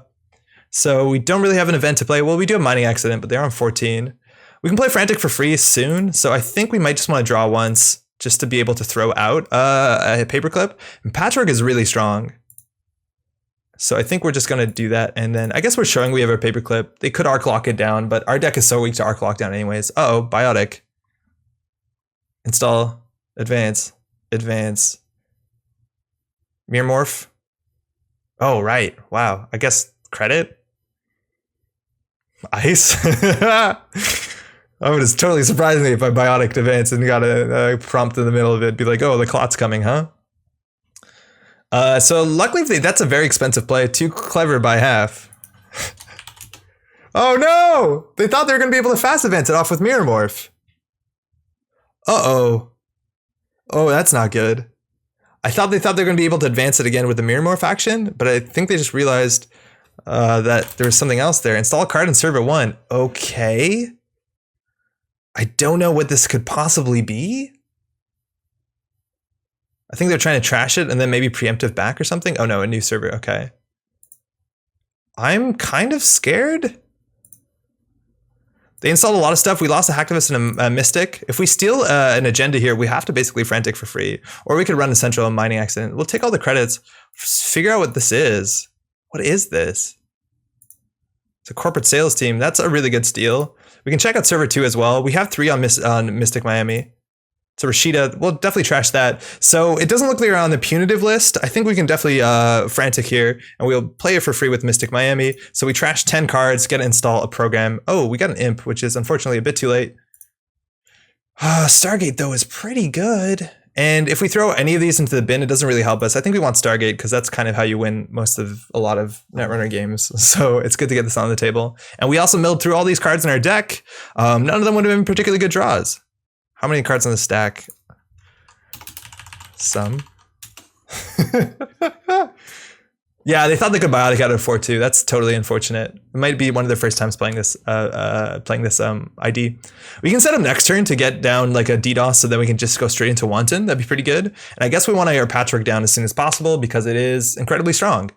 So we don't really have an event to play. Well, we do have mining accident, but they're on 14. We can play Frantic for free soon, so I think we might just want to draw once just to be able to throw out a paperclip. And Patchwork is really strong. So I think we're just going to do that. And then I guess we're showing we have our paperclip. They could arc lock it down, but our deck is so weak to arc lock down anyways. Uh-oh, Biotic. Install, advance, advance. Mirrormorph. Oh, right. Wow. I guess credit? Ice? I would have totally surprised me if I Biotic advance and got a prompt in the middle of it. Be like, oh, the clot's coming, huh? So luckily that's a very expensive play. Too clever by half. Oh no! They thought they were going to be able to fast advance it off with Mirrormorph. Uh-oh. Oh, that's not good. I thought they were going to be able to advance it again with the Mirrormorph action, but I think they just realized that there was something else there. Install a card in server 1. Okay. I don't know what this could possibly be. I think they're trying to trash it and then maybe preemptive back or something. Oh no, a new server. Okay. I'm kind of scared. They installed a lot of stuff. We lost a Hacktivist and a Mystic. If we steal an agenda here, we have to basically Frantic for free. Or we could run a Central Mining Accident. We'll take all the credits, figure out what this is. What is this? It's a corporate sales team. That's a really good steal. We can check out server 2 as well. We have 3 on Mystic Miami. So Rashida, we'll definitely trash that. So it doesn't look like we're on the punitive list. I think we can definitely Frantic here, and we'll play it for free with Mystic Miami. So we trash 10 cards, get to install a program. Oh, we got an Imp, which is unfortunately a bit too late. Stargate, though, is pretty good. And if we throw any of these into the bin, it doesn't really help us. I think we want Stargate because that's kind of how you win a lot of Netrunner games. So it's good to get this on the table. And we also milled through all these cards in our deck. None of them would have been particularly good draws. How many cards on the stack? Some. Yeah, they thought they could Biotic out of 4-2. That's totally unfortunate. It might be one of their first times playing this ID. We can set up next turn to get down like a DDoS so then we can just go straight into Wanton. That'd be pretty good. And I guess we want to get our Patchwork down as soon as possible because it is incredibly strong.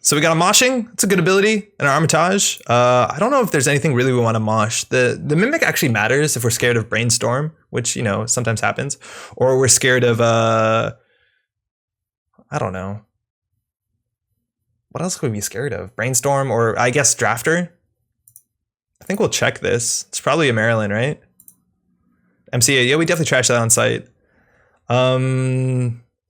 So we got a Moshing. It's a good ability. And our Armitage. I don't know if there's anything really we want to mosh. The Mimic actually matters if we're scared of Brainstorm, which, you know, sometimes happens. Or we're scared of, I don't know. What else could we be scared of? Brainstorm or, I guess, Drafter? I think we'll check this. It's probably a Maryland, right? MCA. Yeah, we definitely trash that on site. I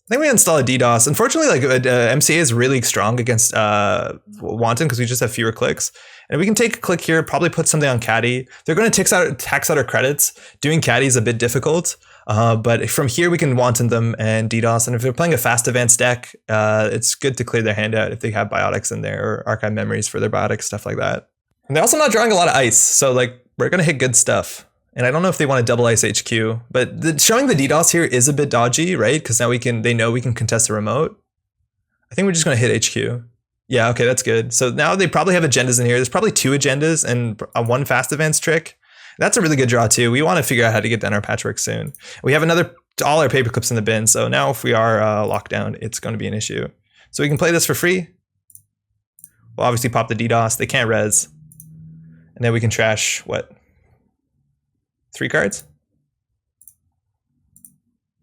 think we install a DDoS. Unfortunately, like MCA is really strong against Wanton because we just have fewer clicks. And we can take a click here, probably put something on Caddy. They're going to tax out our credits. Doing Caddy is a bit difficult. But from here, we can Wanton them and DDoS. And if they're playing a fast advanced deck, it's good to clear their hand out if they have Biotics in there or archive memories for their Biotics, stuff like that. And they're also not drawing a lot of ice. So like we're going to hit good stuff. And I don't know if they want to double ice HQ, but showing the DDoS here is a bit dodgy, right? Because now they know we can contest the remote. I think we're just going to hit HQ. Yeah, okay, that's good. So now they probably have agendas in here. There's probably 2 agendas and one fast advance trick. That's a really good draw too. We want to figure out how to get down our Patchwork soon. We have all our paper clips in the bin. So now if we are locked down, it's going to be an issue. So we can play this for free. We'll obviously pop the DDoS. They can't res. And then we can trash what? 3 cards?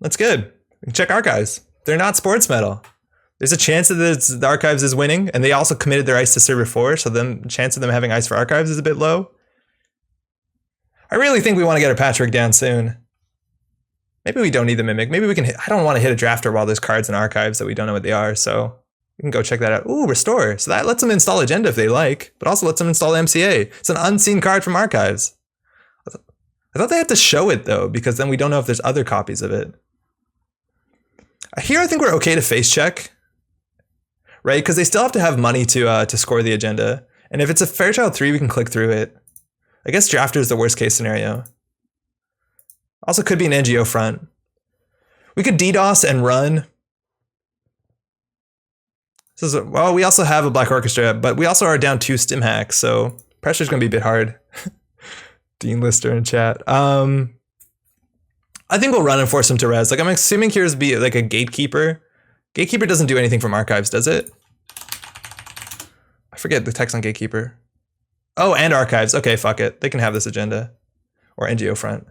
That's good. We can check archives. They're not sports metal. There's a chance that the archives is winning, and they also committed their ice to server 4, so the chance of them having ice for archives is a bit low. I really think we want to get our Patchwork down soon. Maybe we don't need the Mimic. Maybe we can I don't want to hit a Drafter while there's cards in archives that we don't know what they are, so we can go check that out. Ooh, Restore. So that lets them install Agenda if they like, but also lets them install MCA. It's an unseen card from archives. I thought they had to show it though, because then we don't know if there's other copies of it. Here I think we're okay to face check, right? Because they still have to have money to score the agenda. And if it's a Fairchild 3, we can click through it. I guess Drafter is the worst case scenario. Also could be an NGO front. We could DDoS and run. Well, we also have a Black Orchestra, but we also are down 2 stim hacks, so pressure's going to be a bit hard. Dean Lister in chat. I think we'll run and force him to res. Like I'm assuming here's be like a Gatekeeper. Gatekeeper doesn't do anything from archives, does it? I forget the text on Gatekeeper. Oh, and archives. Okay, fuck it. They can have this agenda. Or NGO front.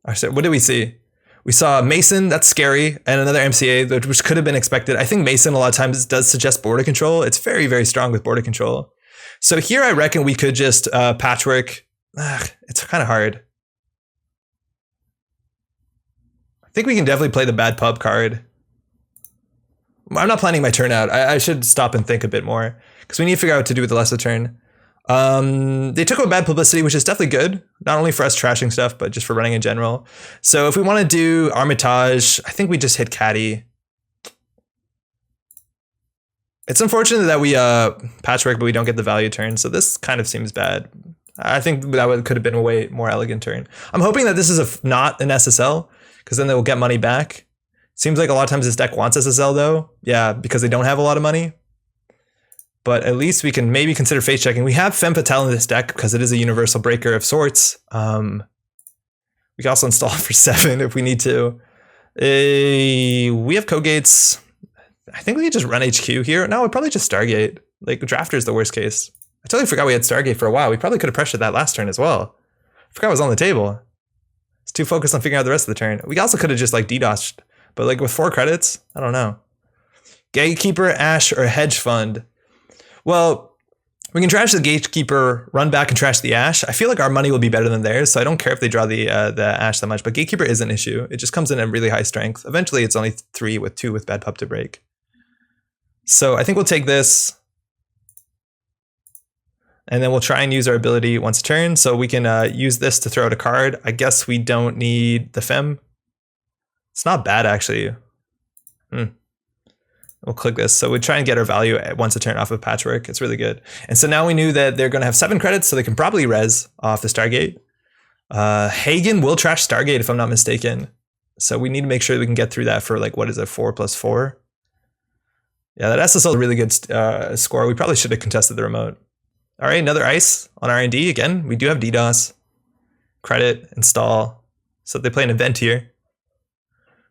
What did we see? We saw Mason, that's scary, and another MCA, which could have been expected. I think Mason a lot of times does suggest border control. It's very, very strong with border control. So here I reckon we could just patchwork. It's kind of hard. I think we can definitely play the bad pub card. I'm not planning my turn out. I should stop and think a bit more because we need to figure out what to do with the lesser turn. They took a bad publicity, which is definitely good. Not only for us trashing stuff, but just for running in general. So if we want to do Armitage, I think we just hit Caddy. It's unfortunate that we patchwork, but we don't get the value turn. So this kind of seems bad. I think that could have been a way more elegant turn. I'm hoping that this is not an SSL because then they will get money back. Seems like a lot of times this deck wants SSL though. Yeah, because they don't have a lot of money. But at least we can maybe consider face checking. We have Femme Fatale in this deck because it is a universal breaker of sorts. We can also install it for 7 if we need to. We have code gates. I think we could just run HQ here. No, we'd probably just Stargate. Like Drafter is the worst case. I totally forgot we had Stargate for a while. We probably could have pressured that last turn as well. I forgot it was on the table. It's too focused on figuring out the rest of the turn. We also could have just like DDoSed, but like with 4 credits, I don't know. Gatekeeper, Ash, or Hedge Fund. Well, we can trash the Gatekeeper, run back and trash the Ash. I feel like our money will be better than theirs, so I don't care if they draw the Ash that much. But Gatekeeper is an issue. It just comes in at really high strength. Eventually, it's only 3 with 2 with bad pub to break. So I think we'll take this. And then we'll try and use our ability once a turn. So we can use this to throw out a card. I guess we don't need the Femme. It's not bad, actually. We'll click this. So we try and get our value once a turn off of Patchwork. It's really good. And so now we knew that they're going to have 7 credits, so they can probably res off the Stargate. Hagen will trash Stargate if I'm not mistaken. So we need to make sure we can get through that for like, what is it, 4+4? Yeah, that SSL is a really good score. We probably should have contested the remote. All right, another ice on R&D. Again, we do have DDoS. Credit, install. So they play an event here.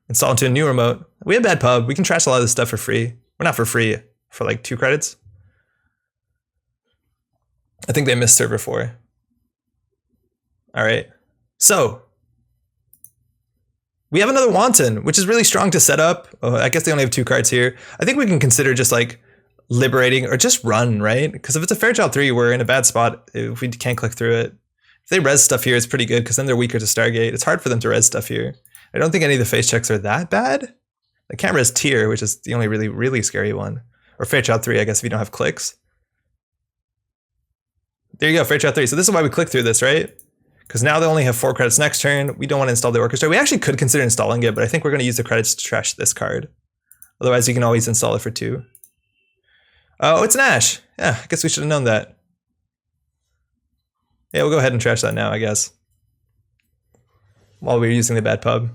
Install into a new remote. We have bad pub. We can trash a lot of this stuff for free. We're not for free, for like 2 credits. I think they missed server 4. All right. So we have another Wanton, which is really strong to set up. Oh, I guess they only have 2 cards here. I think we can consider just like liberating or just run, right? Because if it's a Fairchild 3, we're in a bad spot if we can't click through it. If they res stuff here, it's pretty good because then they're weaker to Stargate. It's hard for them to res stuff here. I don't think any of the face checks are that bad. They can't res tier, which is the only really, really scary one. Or Fairchild 3, I guess, if you don't have clicks. There you go, Fairchild 3. So this is why we click through this, right? Because now they only have 4 credits next turn. We don't want to install the Orchestra. We actually could consider installing it, but I think we're going to use the credits to trash this card. Otherwise, you can always install it for 2. Oh, it's an Ash. Yeah, I guess we should have known that. Yeah, we'll go ahead and trash that now, I guess. While we were using the bad pub.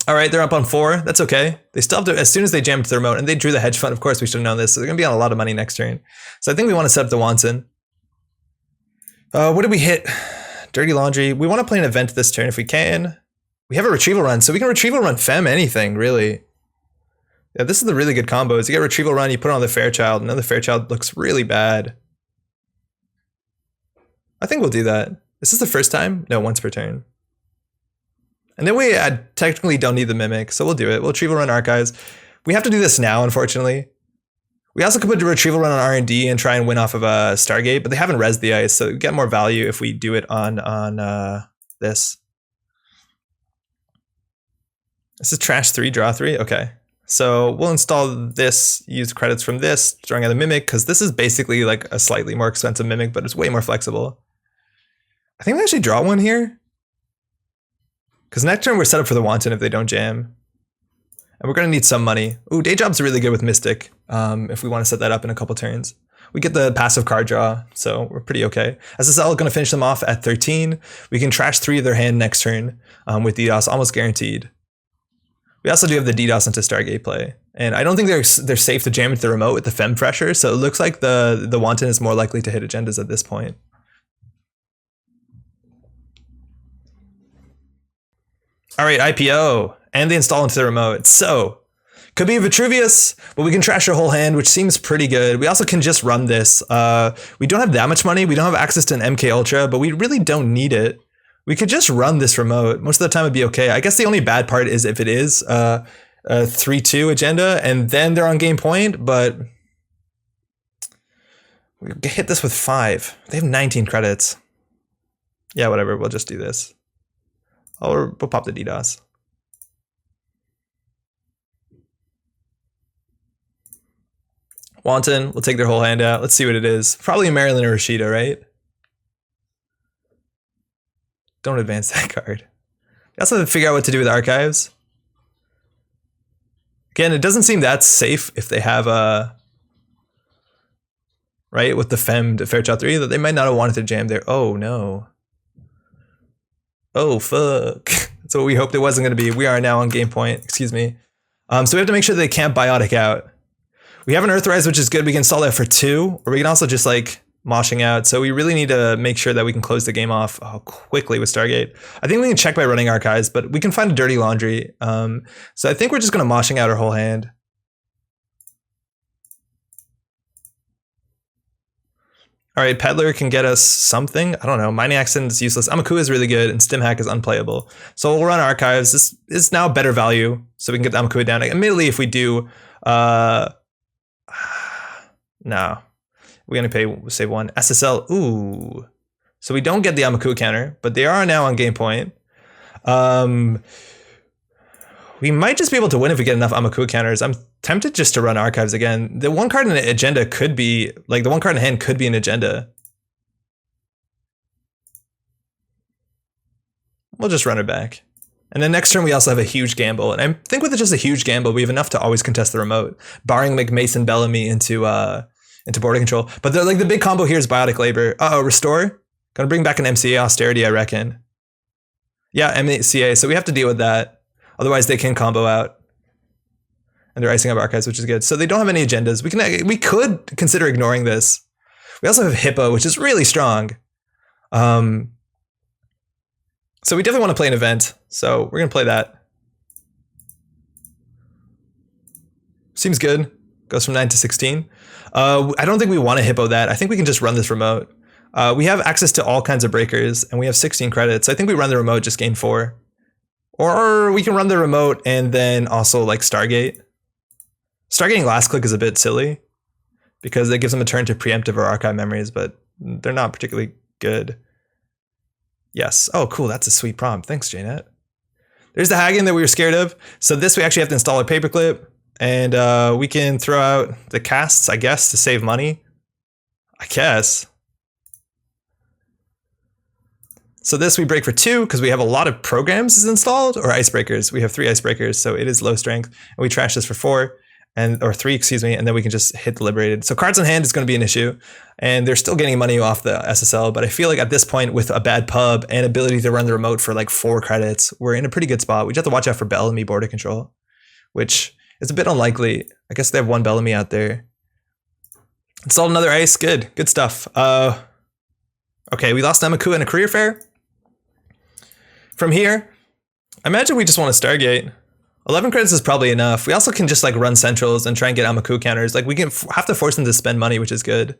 All right, they're up on 4. That's okay. They still have to, as soon as they jammed the remote, and they drew the hedge fund, of course we should have known this. So they're going to be on a lot of money next turn. So I think we want to set up the Wanton. What did we hit? Dirty Laundry. We want to play an event this turn if we can. We have a retrieval run, so we can retrieval run Femme anything, really. Yeah, this is the really good combos. You get retrieval run, you put on the Fairchild, and then the Fairchild looks really bad. I think we'll do that. Is this the first time? No, once per turn. And then we technically don't need the Mimic, so we'll do it. We'll retrieval run Archives. We have to do this now, unfortunately. We also could put a retrieval run on R&D and try and win off of a Stargate, but they haven't resed the ice, so we get more value if we do it on this. This is trash 3, draw 3? Okay. So we'll install this, use credits from this, drawing out the Mimic, because this is basically like a slightly more expensive Mimic, but it's way more flexible. I think we actually draw one here. Because next turn we're set up for the Wanton if they don't jam. And we're going to need some money. Ooh, Day Job's really good with Mystic if we want to set that up in a couple turns. We get the passive card draw, so we're pretty okay. SSL going to finish them off at 13. We can trash 3 of their hand next turn with DDoS, almost guaranteed. We also do have the DDoS into Stargate play. And I don't think they're safe to jam into the remote with the Femme pressure, so it looks like the Wanton is more likely to hit agendas at this point. All right, IPO, and they install into the remote. So, Could be Vitruvius, but we can trash our whole hand, which seems pretty good. We also can just run this. We don't have that much money. We don't have access to an MK Ultra, but we really don't need it. We could just run this remote. Most of the time it'd be okay. I guess the only bad part is if it is a 3-2 agenda and then they're on game point, but we hit this with 5. They have 19 credits. Yeah, whatever. We'll just do this. Or we'll pop the DDoS. Wanton, we'll take their whole hand out. Let's see what it is. Probably a Maryland or Rashida, right? Don't advance that card. We also have to figure out what to do with archives. Again, it doesn't seem that safe if they have a... right, with the Femme to Fairchild 3, that they might not have wanted to jam there. Oh, no. Oh, fuck. That's what we hoped it wasn't going to be. We are now on game point. Excuse me. So we have to make sure that they can't biotic out. We have an Earthrise, which is good. We can install that for 2, or we can also just like moshing out. So we really need to make sure that we can close the game off quickly with Stargate. I think we can check by running archives, but we can find a dirty laundry. So I think we're just going to moshing out our whole hand. All right, Peddler can get us something. I don't know. Mining Accident is useless. Amaku is really good, and Stim Hack is unplayable. So we'll run archives. This is now better value, so we can get the Amaku down. Admittedly, if we do... no, we only pay save 1 SSL. Ooh, so we don't get the Amaku counter, but they are now on game point. We might just be able to win if we get enough Amaku counters. I'm tempted just to run archives again. The one card in the agenda could be like the one card in hand could be an agenda. We'll just run it back. And then next turn, we also have a huge gamble. And I think with just a huge gamble, we have enough to always contest the remote, barring like Mason Bellamy into border control. But the big combo here is Biotic Labor. Uh-oh, Restore. Gonna bring back an MCA Austerity, I reckon. Yeah, MCA. So we have to deal with that. Otherwise, they can combo out. And they're icing up archives, which is good. So they don't have any agendas. We could consider ignoring this. We also have Hippo, which is really strong. So we definitely want to play an event. So we're going to play that. Seems good. Goes from 9 to 16. I don't think we want to Hippo that. I think we can just run this remote. We have access to all kinds of breakers, and we have 16 credits. So I think we run the remote, just gain 4. Or we can run the remote and then also like Stargate. Stargating last click is a bit silly because it gives them a turn to preemptive or archive memories, but they're not particularly good. Yes. Oh, cool. That's a sweet prompt. Thanks, JNet. There's the Hagen that we were scared of. So this we actually have to install a paperclip, and we can throw out the casts, I guess, to save money. I guess. So this we break for 2 because we have a lot of programs installed, or icebreakers. We have 3 icebreakers, so it is low strength. And we trash this for 4. Or 3, excuse me, and then we can just hit the Liberated. So cards in hand is going to be an issue, and they're still getting money off the SSL, but I feel like at this point with a bad pub and ability to run the remote for like 4 credits, we're in a pretty good spot. We just have to watch out for Bellamy border control, which is a bit unlikely. I guess they have 1 Bellamy out there. Installed another ice, good stuff. Okay, we lost Namaku in a career fair. From here, I imagine we just want to Stargate. 11 credits is probably enough. We also can just like run centrals and try and get Amaku counters. Like we can have to force them to spend money, which is good.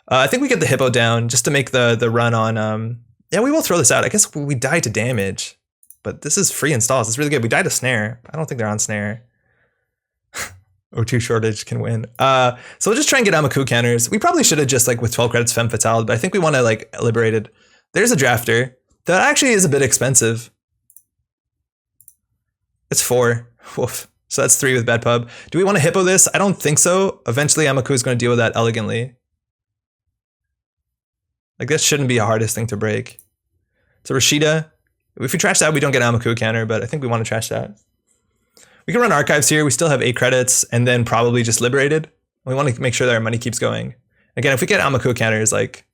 I think we get the Hippo down just to make the run on. Yeah, we will throw this out. I guess we die to damage, but this is free installs. It's really good. We die to snare. I don't think they're on snare. O2 shortage can win. So we'll just try and get Amaku counters. We probably should have just like with 12 credits Femme Fatale, but I think we want to like Liberated. There's a drafter. That actually is a bit expensive. It's 4. Woof. So that's 3 with bad pub. Do we want to Hippo this? I don't think so. Eventually Amaku is going to deal with that elegantly. Like that shouldn't be a hardest thing to break. So Rashida, if we trash that, we don't get Amaku counter, but I think we want to trash that. We can run archives here. We still have 8 credits and then probably just Liberated. We want to make sure that our money keeps going. Again, if we get Amaku counters, like,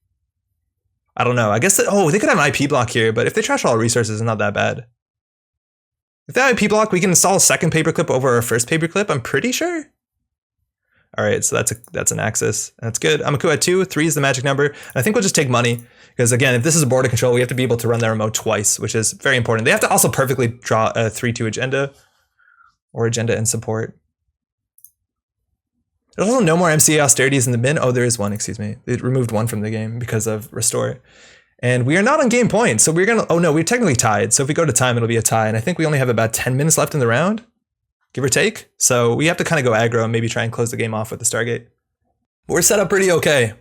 I don't know. I guess that, they could have an IP block here, but if they trash all resources, it's not that bad. If they have IP block, we can install a second paperclip over our first paperclip, I'm pretty sure. All right, so that's an axis. That's good. Amaku at 2, 3 is the magic number. And I think we'll just take money because again, if this is a border control, we have to be able to run the remote twice, which is very important. They have to also perfectly draw a 3-2 agenda or agenda and support. There's also no more MCA austerities in the bin. Oh, there is one, excuse me. It removed one from the game because of restore. And we are not on game point, so we're gonna, oh no, we're technically tied. So if we go to time, it'll be a tie. And I think we only have about 10 minutes left in the round, give or take. So we have to kind of go aggro and maybe try and close the game off with the Stargate. But we're set up pretty okay.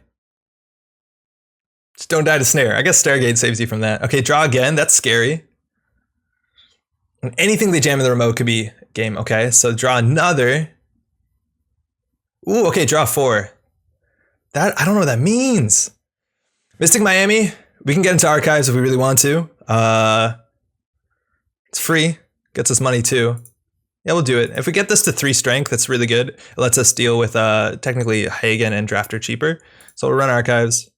Just don't die to snare. I guess Stargate saves you from that. Okay, draw again, that's scary. And anything they jam in the remote could be game, okay? So draw another. Ooh, okay, draw 4. That, I don't know what that means. Mystic Miami, we can get into archives if we really want to. It's free, gets us money too. Yeah, we'll do it. If we get this to 3 strength, that's really good. It lets us deal with technically Hagen and Drafter cheaper. So we'll run archives.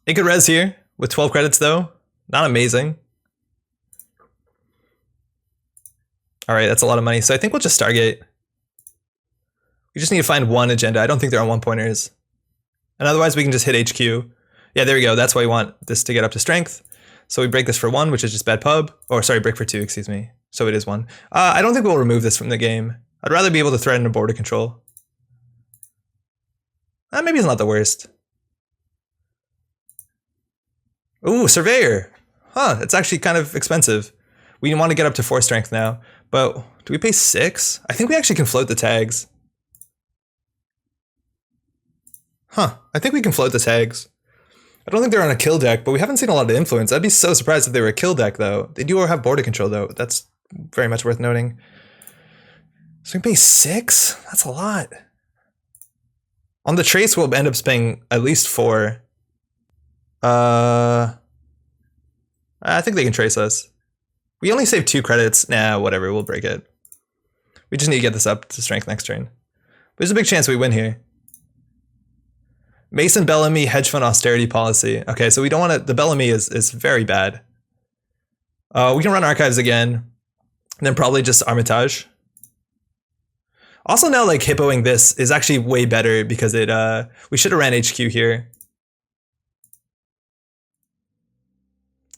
It could res here with 12 credits though. Not amazing. All right, that's a lot of money. So I think we'll just Stargate. We just need to find one agenda. I don't think they're on 1-pointers. And otherwise we can just hit HQ. Yeah, there we go. That's why we want this to get up to strength. So we break this for 1, which is just bad pub. Or sorry, break for 2, excuse me. So it is 1. I don't think we'll remove this from the game. I'd rather be able to threaten a border control. Maybe it's not the worst. Ooh, Surveyor. Huh, it's actually kind of expensive. We want to get up to 4 strength now. But do we pay 6? I think we actually can float the tags. Huh, I think we can float the tags. I don't think they're on a kill deck, but we haven't seen a lot of influence. I'd be so surprised if they were a kill deck though. They do have border control though. That's very much worth noting. So we pay 6? That's a lot. On the trace, we'll end up spending at least 4. I think they can trace us. We only save 2 credits. Nah, whatever, we'll break it. We just need to get this up to strength next turn. But there's a big chance we win here. Mason Bellamy hedge fund austerity policy. Okay, so we don't want to, the Bellamy is very bad. We can run archives again, and then probably just Armitage. Also now like hippoing this is actually way better because it, we should have ran HQ here.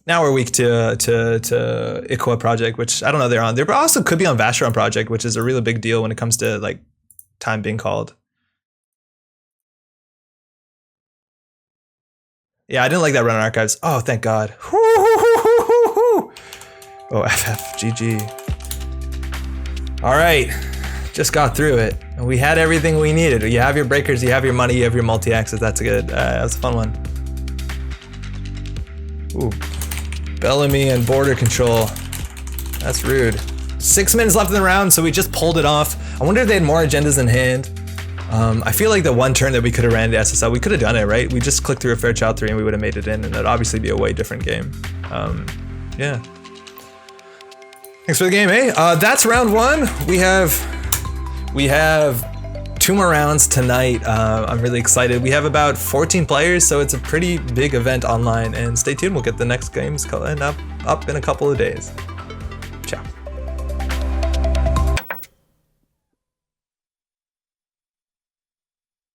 Now we're weak to Ikwa project, which I don't know they're on. They also could be on Vacheron project, which is a really big deal when it comes to like time being called. Yeah, I didn't like that run on archives. Oh, thank God. Oh, FF, GG. All right, just got through it. We had everything we needed. You have your breakers, you have your money, you have your multi-axis. That's good. That was a fun one. Ooh, Bellamy and border control. That's rude. 6 minutes left in the round, so we just pulled it off. I wonder if they had more agendas in hand. I feel like the one turn that we could have ran the SSL, we could have done it, right? We just clicked through a Fairchild 3 and we would have made it in, and that'd obviously be a way different game. Yeah. Thanks for the game, eh? That's round 1. We have 2 more rounds tonight. I'm really excited. We have about 14 players, so it's a pretty big event online. And stay tuned, we'll get the next games up in a couple of days. Ciao.